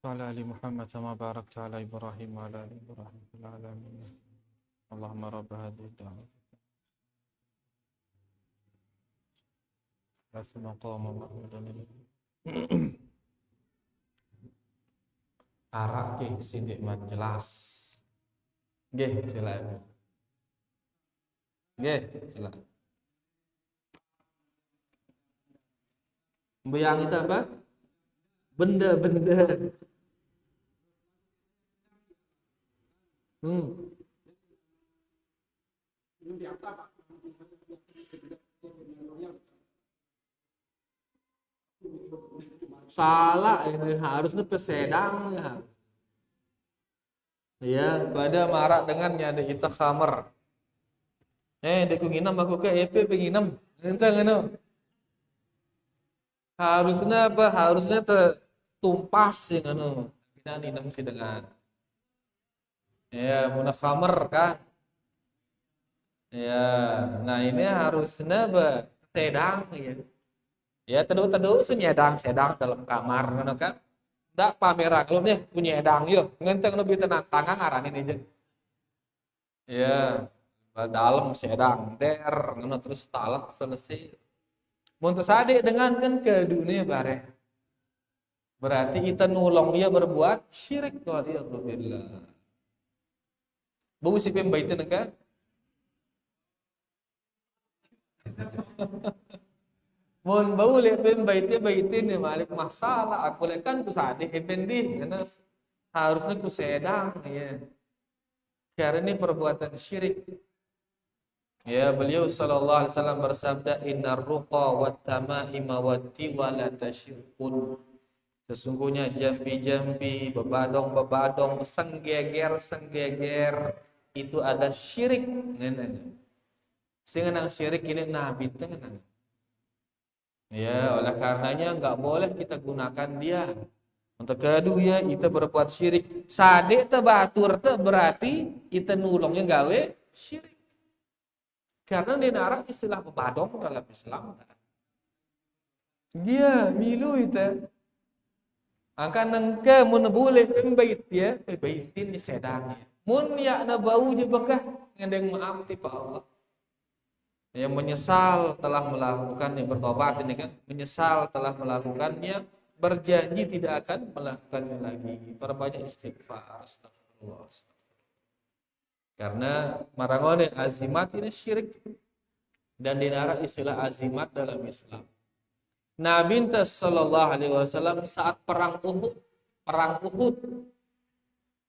وعلى آل محمد كما باركت على إبراهيم وعلى آل إبراهيم في العالمين اللهم رب هذه الدعوة مقام محمود arak ke sidik mah jelas nggih silakan nggih silakan yang itu apa benda-benda salah ini harusnya pesedang ya pada marak dengan nyada kita khamer deku nginam aku ke EP penginam entah ngono harusnya apa harusnya tumpas ya ngono kita ninam sih dengan ya muna khamer kan ya nah ini harusnya apa sedang ya teduh sedang dalam kamar ngono kan ndak pameran lu nih punya edang yo ngenteng lebih tenang tangan ngaranin aja ya dalam sedang der ngono terus talak selesai mun tesade dengan kan ke dunia bare berarti kita nulung dia berbuat syirik waliyadzubillah bau si pembaitin ka mun bau le baitin ni malik masalah aku lekan ku sadih ependi karena harusnya ku sedang ya karena ini perbuatan syirik ya beliau sallallahu alaihi wasallam bersabda innar ruqa wat tamaima wat tiwala tasyirkun sesungguhnya jampi-jampi bebadong senggeger itu ada syirik ngeunang sing nang syirik ini nabi tengenang ya, oleh karenanya enggak boleh kita gunakan dia. Untuk kedua ya, kita berbuat syirik. Sade te batur te berarti kita nulungnya gawe syirik. Karena di narang istilah pebadong dalam Islam. Dia milu itu. Angka nengke mun boleh pembait ya, pembaitin ni sedang. Mun ya na bau je bekah ngendeng maaf ti pa Allah. Yang menyesal telah melakukannya bertobat ini kan menyesal telah melakukannya berjanji tidak akan melakukannya lagi perbanyak istighfar astagfirullah karena marangone azimat ini syirik dan dinara istilah azimat dalam Islam Nabi sallallahu alaihi wasallam saat perang Uhud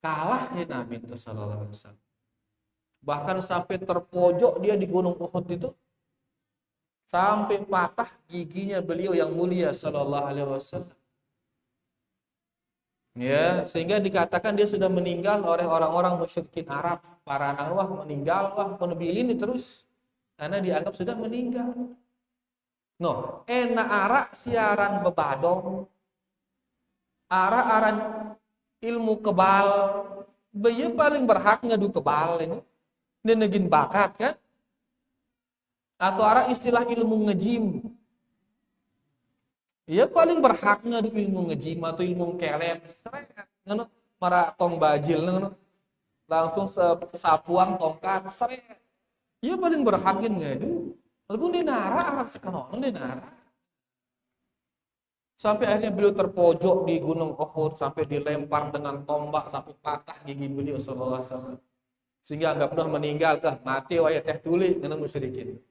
kalah ya Nabi sallallahu alaihi wasallam bahkan sampai terpojok dia di gunung Uhud itu sampai patah giginya beliau yang mulia sallallahu alaihi wasallam ya sehingga dikatakan dia sudah meninggal oleh orang-orang musyrikin Arab para anak wah meninggal wah penebilin terus karena dianggap sudah meninggal enak arak siaran bebadong aran ilmu kebal bayi paling berhak ngadu kebal ini negin bakat kan atau arah istilah ilmu ngejim ya paling berhak ngadu ilmu ngejim atau ilmu kelep ngono para tong bajil ngono langsung sapuang tongkat seret ya paling berhak ngadu lagu dinara arah sekarang dinara sampai akhirnya beliau terpojok di gunung Uhud sampai dilempar dengan tombak sampai patah gigi beliau sallallahu alaihi wasallam sehingga enggak pernah meninggal kah mati waya teh tuli dengan musyrikin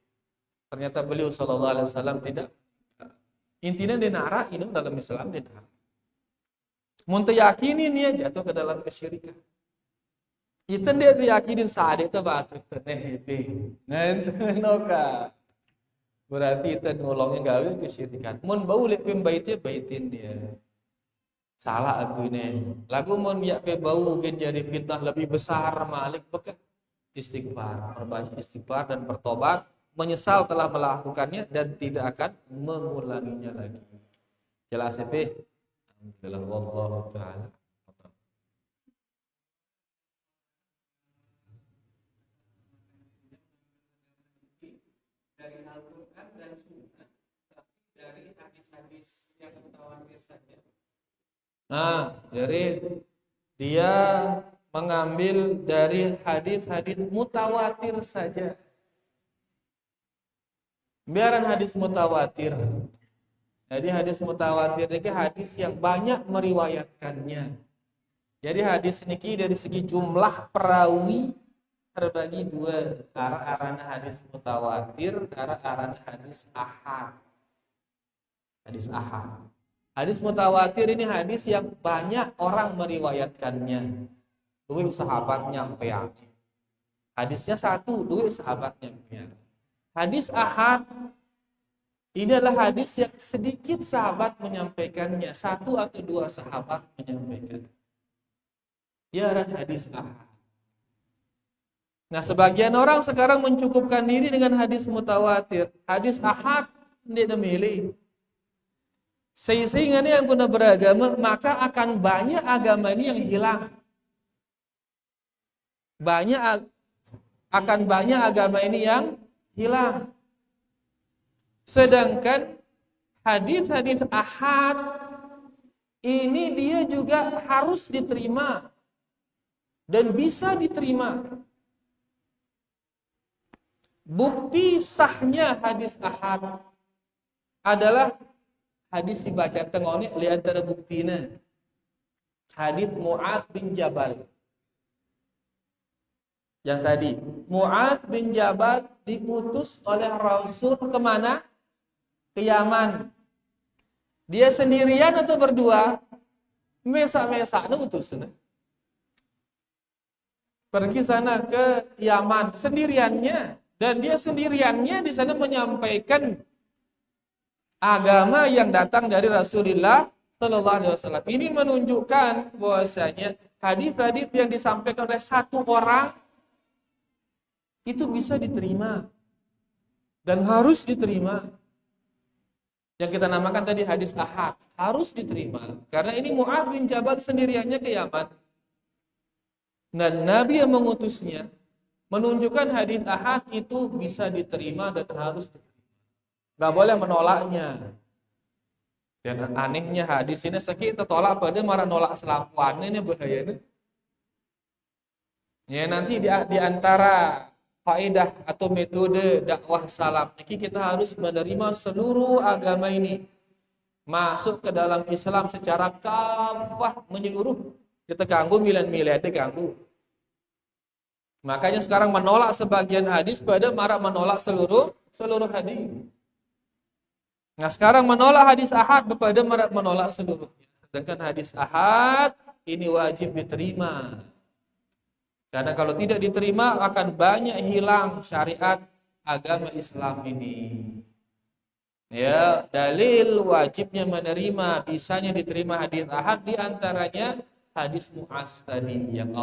ternyata beliau sallallahu alaihi wasallam tidak intinya dinara ini dalam Islam dinara mun teu yakinin dia jatuh ke dalam kesyirikan itu dia teu yakinin saade teh batu teh ngenoka berarti itu nolongnya gawe kesyirikan mun bau lek baitin dia salah aku ini lagu mun ya pe bau gen jadi fitnah lebih besar malik bekah istighfar perbanyak istighfar dan bertobat menyesal telah melakukannya dan tidak akan mengulanginya lagi jelas ya pe alhamdulillah wallahu taala dari Al-Quran dan Sunnah, tapi dari hadis-hadis yang mutawatir saja. Nah, jadi dia mengambil dari hadis-hadis mutawatir saja. Biaran hadis mutawatir. Jadi hadis mutawatir ini hadis yang banyak meriwayatkannya. Jadi hadis niki dari segi jumlah perawi terbagi dua, arah-arahna hadis mutawatir, arah-arahna hadis ahad. Hadis ahad. Hadis mutawatir ini hadis yang banyak orang meriwayatkannya. Dua sahabat nyampe. Hadisnya satu, dua sahabat nyampe. Hadis ahad ini adalah hadis yang sedikit sahabat menyampaikannya, satu atau dua sahabat menyampaikan. Ya, hadis ahad. Nah, sebagian orang sekarang mencukupkan diri dengan hadis mutawatir. Hadis ahad tidak memilih. Sehingga yang guna beragama, maka akan banyak agama ini yang hilang. Akan banyak agama ini yang hilang. Sedangkan hadis-hadis ahad ini dia juga harus diterima dan bisa diterima. Bukti sahnya hadis ahad adalah hadis dibaca tengoni li antara buktina. Hadis Mu'adz bin Jabal. Yang tadi, Mu'adz bin Jabal diutus oleh Rasul kemana? Ke Yaman. Dia sendirian atau berdua? Mesa-mesa utusna. Pergi sana ke Yaman sendiriannya. Dan dia sendiriannya di sana menyampaikan agama yang datang dari Rasulullah Sallallahu Alaihi Wasallam. Ini menunjukkan bahwasanya hadis-hadis yang disampaikan oleh satu orang itu bisa diterima dan harus diterima. Yang kita namakan tadi hadis ahad harus diterima karena ini Mu'adz bin Jabal sendiriannya ke Yaman dan Nabi yang mengutusnya. Menunjukkan hadis ahad itu bisa diterima dan harus diterima. Gak boleh menolaknya. Dan anehnya hadis ini kita tolak pada marah nolak selapuan ini bahaya. Ya nanti di antara faedah atau metode dakwah salam ini kita harus menerima seluruh agama ini masuk ke dalam Islam secara kafah menyeluruh. Kita ganggu milen-milen ganggu. Makanya sekarang menolak sebagian hadis pada marah menolak seluruh hadis. Nah sekarang menolak hadis ahad pada marah menolak seluruhnya. Sedangkan hadis ahad ini wajib diterima. Karena kalau tidak diterima akan banyak hilang syariat agama Islam ini. Ya, dalil wajibnya menerima bisanya diterima hadis ahad di antaranya hadis Mu'adz tadi yang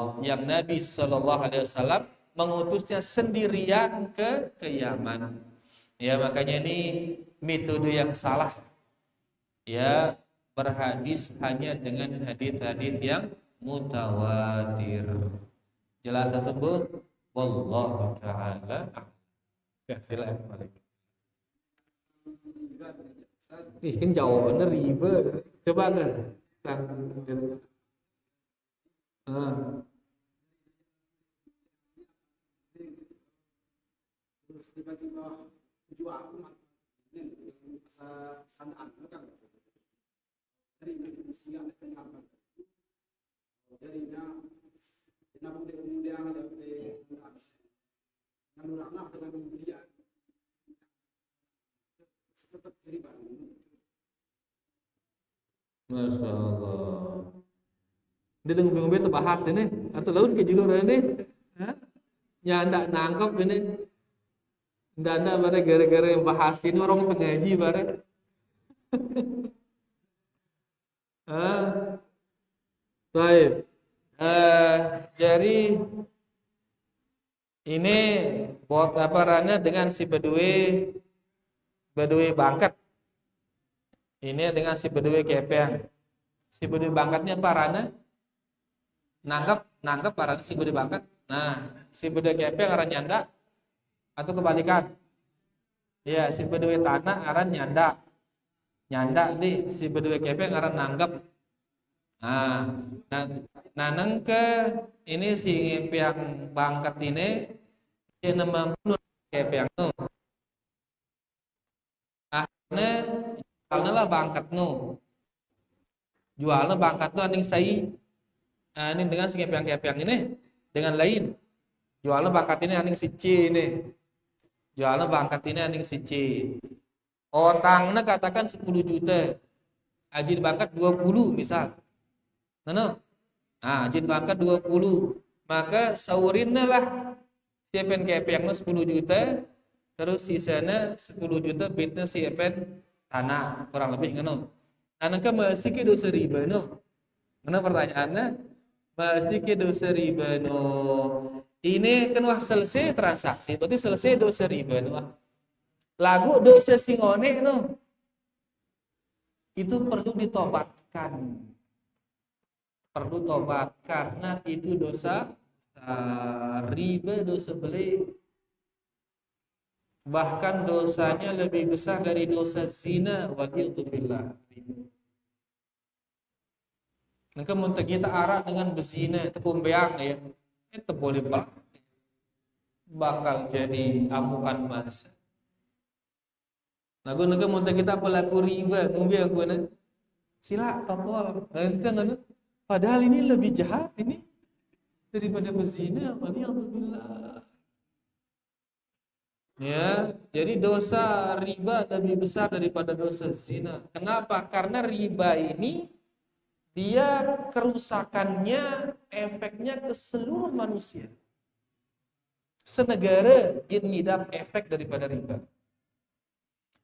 Nabi Shallallahu Alaihi Wasallam mengutusnya sendirian ke Yaman. Ya makanya ini metode yang salah. Ya berhadis hanya dengan hadis-hadis yang mutawatir. Jelas atau bu? Wallahu taala. Silakan balik. Kan jawabannya ribet. Coba enggak? Terus tiba-tiba jual umat ini masa sanaan kan dari usia penyaman jadinya muda ada nalurana dengan kemudian tetap jadi baru. Masya Allah. Dia ngombe-ngombe terbahas ini atau laun ke jalur ini, ya ndak nangkep ini, ndak pada gara-gara yang bahas ini orang pengaji bareng. Baik, jadi ini buat apa rana dengan si Bedui Bangkat. Ini dengan si Bedui Kepeng. Si Bedui Bangkatnya apa rana? Nanggap para si Bedui Bangkat. Nah, si Bedui Kepeng arah nyanda atau kebalikan? Ya, si bedue tanah ngaran nyandak. Nyandak di si bedue kepeng ngaran nanggap. Nah, nah, nah nengke ini si yang bangkat ini dia nama kepeng nu. Akhirnya jualnya lah bangkat nu. Jualnya bangkat nu aning sai. Nah, ini dengan si kepeng ini dengan lain. Jualnya bangkat ini aning si C ini. Jualnya bangkat ini aning si C. Otangnya katakan 10 juta. Ajin bangkat 20 misal. Nah, ajin bangkat 20. Maka saurinna lah siapen kepengna 10 juta, terus sisanya 10 juta bitnya siapen tanah, kurang lebih ngono. Anangka masih ke dosa riba no. Mana pertanyaannya? Masih ke dosa riba no. Ini kan wah selesai transaksi, berarti selesai dosa riba no. Lagu dosa singone no. Itu perlu ditobatkan. Perlu tobat karena itu dosa riba, dosa beli, bahkan dosanya lebih besar dari dosa zina. Waliyadzubillah. Maka mun kita arah dengan bezina tekumbeang ya, itu boleh bakal jadi amukan masa. Nah, guna mun kita pelaku riba, ngombeang guna sila tokol, enteng padahal ini lebih jahat ini daripada bezina. Waliyadzubillah. Ya, jadi dosa riba lebih besar daripada dosa zina. Kenapa? Karena riba ini dia kerusakannya, efeknya ke seluruh manusia. Senegara dia ngidap efek daripada riba.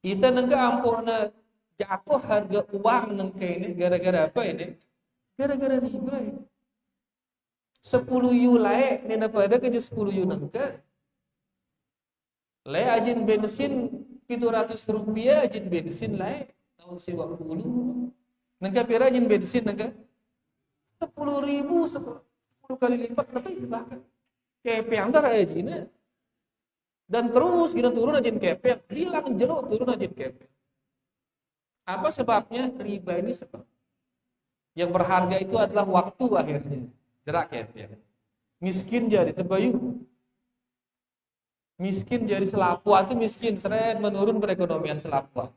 Kita nengka ampurna jatuh harga uang nengka ini gara-gara apa ini? Gara-gara riba ini. 10 yu lae nena pada kerja 10 yu nengka. Lae ajin bensin 700 rupiah ajin bensin lae tahun 50. Nengka pira ajin bensin nengka 10.000 10 kali lipat nengka itu bahkan kepeng dar ajina. Dan terus kita turun ajin kepeng, hilang jelo turun ajin kepeng. Apa sebabnya? Riba ini sebab. Yang berharga itu adalah waktu akhirnya. Jerak kepeng. Miskin jadi terbayu. Miskin jadi selapua itu miskin, seret menurun perekonomian selapua.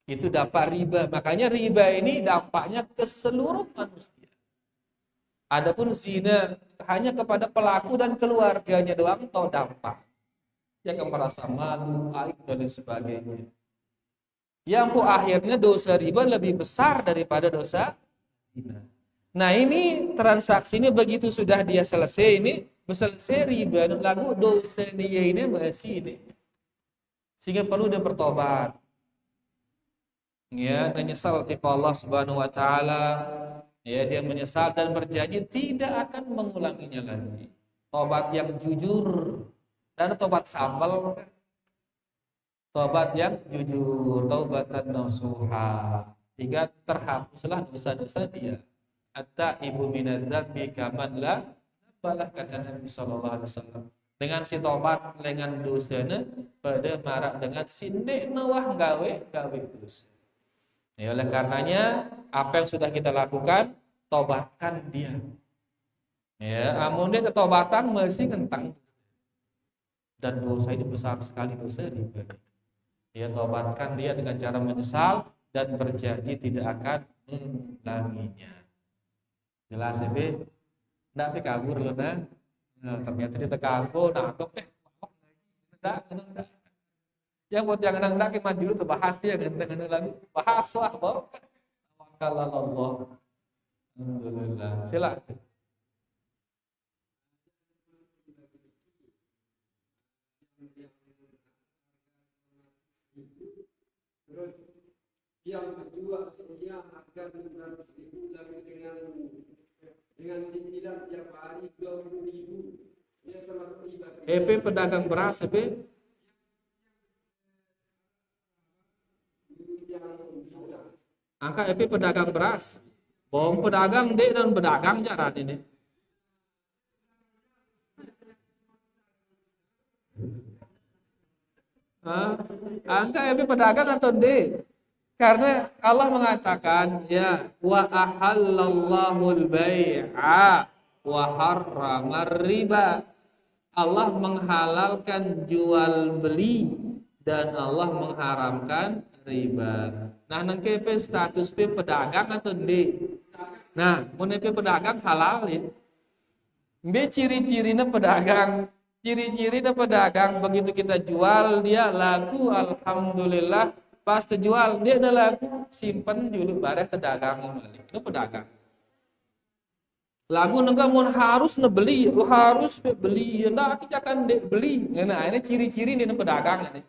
Itu dampak riba. Makanya riba ini dampaknya ke seluruh manusia. Adapun zina hanya kepada pelaku dan keluarganya doang atau dampak. Yang merasa malu, aib dan sebagainya. Yang akhirnya dosa riba lebih besar daripada dosa zina. Nah ini transaksinya begitu sudah dia selesai ini, selesai riba lagu dosa dia ini masih ini. Sehingga perlu dia bertobat. Ya, dan menyesal kepada Allah Subhanahu wa taala. Ya, dia menyesal dan berjanji tidak akan mengulanginya lagi. Tobat yang jujur dan tobat sambal. Tobat yang jujur, taubatan nasuha. Hingga terhapuslah dosa-dosa dia. Hatta ibu minadzambi kaman la balah, kata Nabi sallallahu alaihi wasallam. Dengan si tobat dengan dosanya pada marak dengan si neknawah gawe dosa. Ya, oleh karenanya apa yang sudah kita lakukan, tobatkan dia. Ya, amun dia ketobatan masih kentang. Dan dosa ini besar sekali, dosa riba. Ya, tobatkan dia dengan cara menyesal dan berjanji tidak akan mengulanginya. Jelas ya, Be? Nggak kabur loh, nah. Ternyata dia terkabur, nangkep enggak. Yang buat yang nang ke maju dulu bahas dia ngenteng lagu. Bahas lah, bawa. Tawakkalna Allah. Alhamdulillah. Silakan. Terus yang kedua dia harga 700.000 tapi dengan cicilan tiap hari 20.000. Dia termasuk riba. EP pedagang beras, EP. Angka EP pedagang beras. Bom pedagang dek dan pedagang jaran ini. Hah? Angka epe pedagang atau ende? Karena Allah mengatakan ya wa ahallallahu al-bai'a wa harramar riba. Allah menghalalkan jual beli dan Allah mengharamkan riba. Nah, nangke pe status pe pedagang atau ende? Nah, mun pe pedagang halal ya. Be ciri-cirina pedagang. Ciri-cirina pedagang begitu kita jual dia laku alhamdulillah. Pas terjual dia ada laku simpen dulu barang ke dagang balik. Itu pedagang. Lagu nengka mun harus beli, harus beli. Ya ndak kita akan beli. Nah, ini ciri-ciri dia pedagang ini.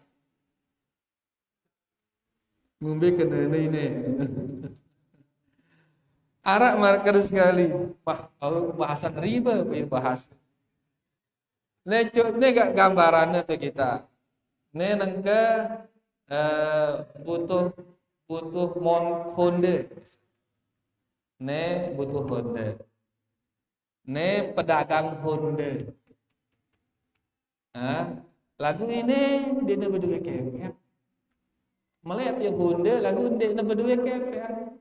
Ngombe kena ini. Arak marker sekali. Wah, bahasan riba bahas. Ini gak gambarannya tuh kita. Ini nengka butuh Honda. Ne butuh Honda. Ne pedagang Honda. Lagu ini dia berdua kepek. Melihat ya Honda, lagu dia berdua kepek.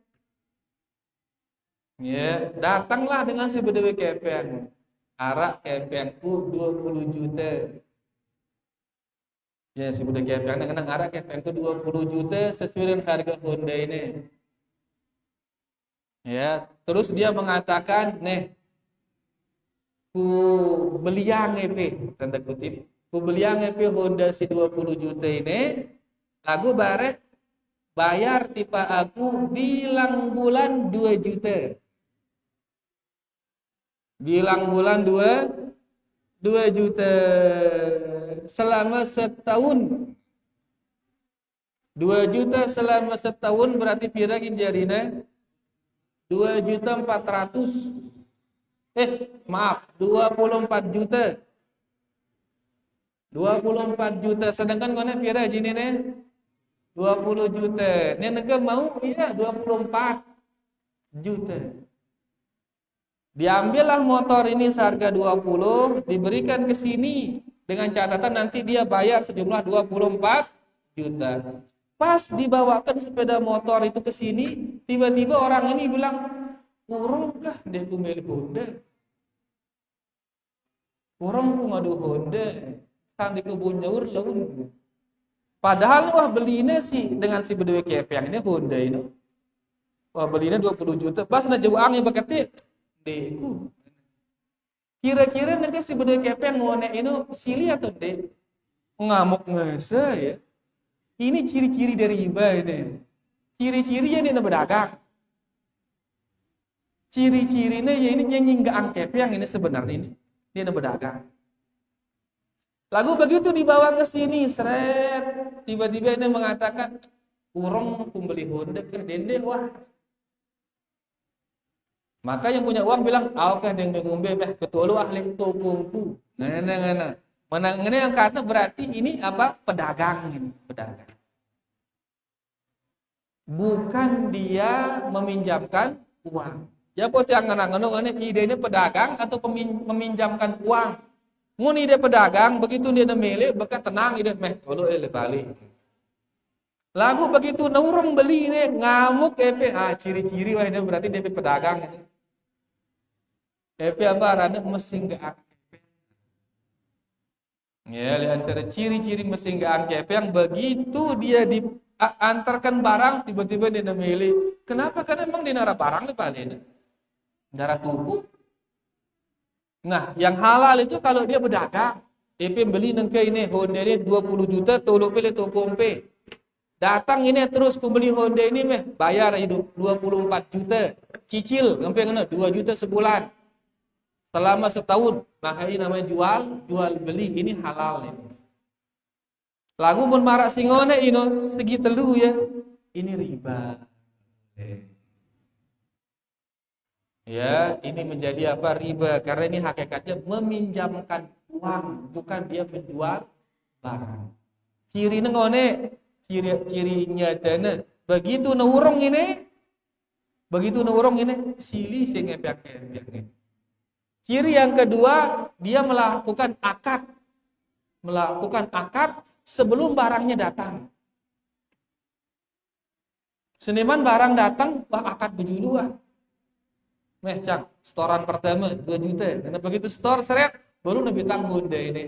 Ya, datanglah dengan si berdua kepek. Arak kepengku 20 juta. Ya, si budak kepeng dengan arak kepengku 20 juta sesuai dengan harga Honda ini. Ya, terus dia mengatakan, "Neh, ku beliang EP," tanda kutip. Ku beliang EP Honda si 20 juta ini, lagu barek bayar tipe aku bilang bulan 2 juta. Bilang bulan 2 juta selama setahun. 2 juta selama setahun berarti pira jarina 2.400.000. Maaf, 24 juta. 24 juta sedangkan kone pira jini ne 20 juta. Ini negara mau iya 24 juta. Diambillah motor ini seharga 20, diberikan ke sini dengan catatan nanti dia bayar sejumlah 24 juta. Pas dibawakan sepeda motor itu ke sini, tiba-tiba orang ini bilang, "Urung kah dia milik Honda? Urung ku ngadu Honda, sang di kebun nyaur laun." Padahal wah belinya sih dengan si berdua kepeng ini Honda ini. Wah belinya 20 juta, pas na jauangnya bakatnya deku. Kira-kira nanti si berdua kepeng ngone ini sili atau dek? Ngamuk ngese ya. Ini ciri-ciri dari riba ini. Ciri-cirinya ini berdagang. Ciri-cirinya ya ini nyinggaan kepeng ini sebenarnya ini. Dia berdagang. Lagu begitu dibawa ke sini, seret. Tiba-tiba ini mengatakan, "Urung kumbeli Honda ke dende wah." Maka yang punya uang bilang, "Aukah yang ngombe ketulu ahli tokoku." Nah. Menang ini yang kata berarti ini apa? Pedagang ini, pedagang. Bukan dia meminjamkan uang. Ya pot yang nganang-nganang ide ini pedagang atau meminjamkan uang. Mun ide pedagang begitu dia milik bekat tenang ide tolo balik. Lagu begitu naurung beli ini ngamuk ciri-ciri wah ini berarti dia pedagang ini. apa rada mesinggaan kepeng. Ya, di antara ciri-ciri mesinggaan kepeng begitu dia diantarkan barang tiba-tiba dia milih. Kenapa? Karena memang dia nara barang nih paling. Darah tubuh. Nah, yang halal itu kalau dia berdagang. Beli nengke ini Honda ini 20 juta, tolong pilih topompe. Datang ini terus ku beli Honda ini bayar hidup 24 juta. Cicil sampai kena 2 juta sebulan. Selama setahun, maka ini namanya jual beli, ini halal ini. Lagu pun marah singone ini segi telu ya. Ini riba. Ya, ini menjadi apa? Riba karena ini hakikatnya meminjamkan uang, bukan dia menjual barang. Cirinya ngone, cirinya dana. Begitu naurung ini, sili sing epek-epek. Ciri yang kedua, dia melakukan akad sebelum barangnya datang. Seniman barang datang, wah akad baju dua. Cang, setoran pertama 2 juta. Karena begitu store seret, baru lebih tanggung deh ini.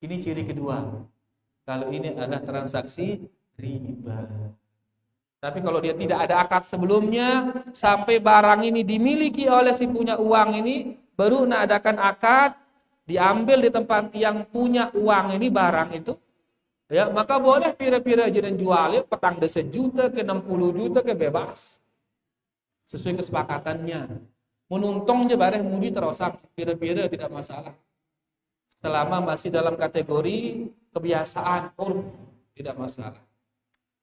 Ini ciri kedua. Kalau ini adalah transaksi riba. Tapi kalau dia tidak ada akad sebelumnya, sampai barang ini dimiliki oleh si punya uang ini, baru adakan akad, diambil di tempat yang punya uang ini barang itu, ya maka boleh pira-pira aja dan jualnya petang desa juta ke 60 juta ke bebas. Sesuai kesepakatannya. Menuntong je bareh mudi terosak, pira-pira tidak masalah. Selama masih dalam kategori kebiasaan, tidak masalah.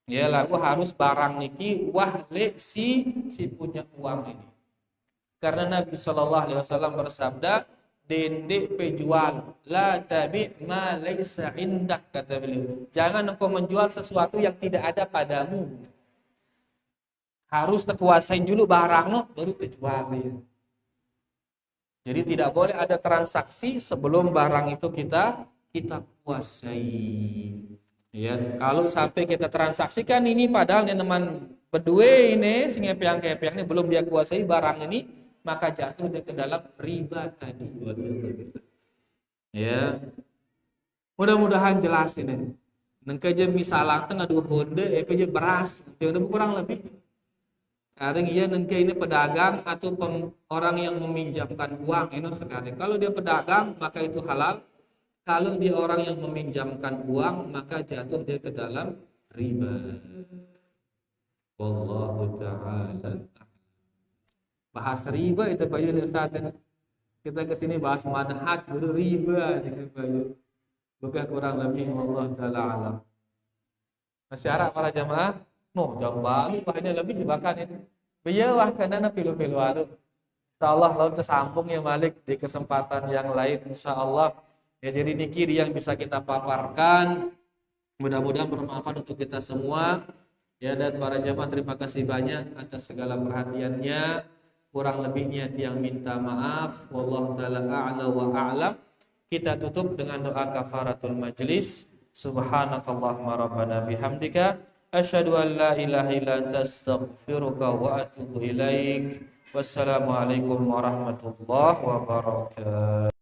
Ya lagu harus barang niki wahle si punya uang ini. Karena Nabi SAW bersabda, dendek pejual, la tabi' ma laisa indak, kata beliau. Jangan engkau menjual sesuatu yang tidak ada padamu. Harus terkuasain dulu barang lo, baru terjual. Ya. Jadi tidak boleh ada transaksi sebelum barang itu kita kuasai. Ya, kalau sampai kita transaksikan ini padahal teman berdua ini sehingga pihak-pihak ini belum dia kuasai barang ini, maka jatuh dia ke dalam riba tadi. Ya. Mudah-mudahan jelas ini. Nengke je misalnya tengah 2 honde je beras, yang kurang lebih. Kadang iya nengke ini pedagang atau orang yang meminjamkan uang ini sekali. Kalau dia pedagang maka itu halal. Kalau dia orang yang meminjamkan uang, maka jatuh dia ke dalam riba. Wallahu ta'ala. Bahas riba itu Pak Yunus Ustaz. Kita ke sini bahas manhaj baru riba gitu Pak Yunus. Bukan kurang lebih Allah Ta'ala alam. Masih harap para jamaah? No, jam balik ini lebih dibakan ini. Biarlah karena pilu-pilu alu. Insyaallah lalu tersambung ya Malik di kesempatan yang lain insyaallah. Ya, jadi niki yang bisa kita paparkan, mudah-mudahan bermanfaat untuk kita semua. Ya, dan para jamaah terima kasih banyak atas segala perhatiannya. Kurang lebihnya tiang minta maaf. Wallahu taala a'la wa a'lam. Kita tutup dengan doa kafaratul majlis. Subhanakallahumma rabbana bihamdika asyhadu an la ilaha illa anta astaghfiruka wa atubu ilaik. Wassalamualaikum warahmatullahi wabarakatuh.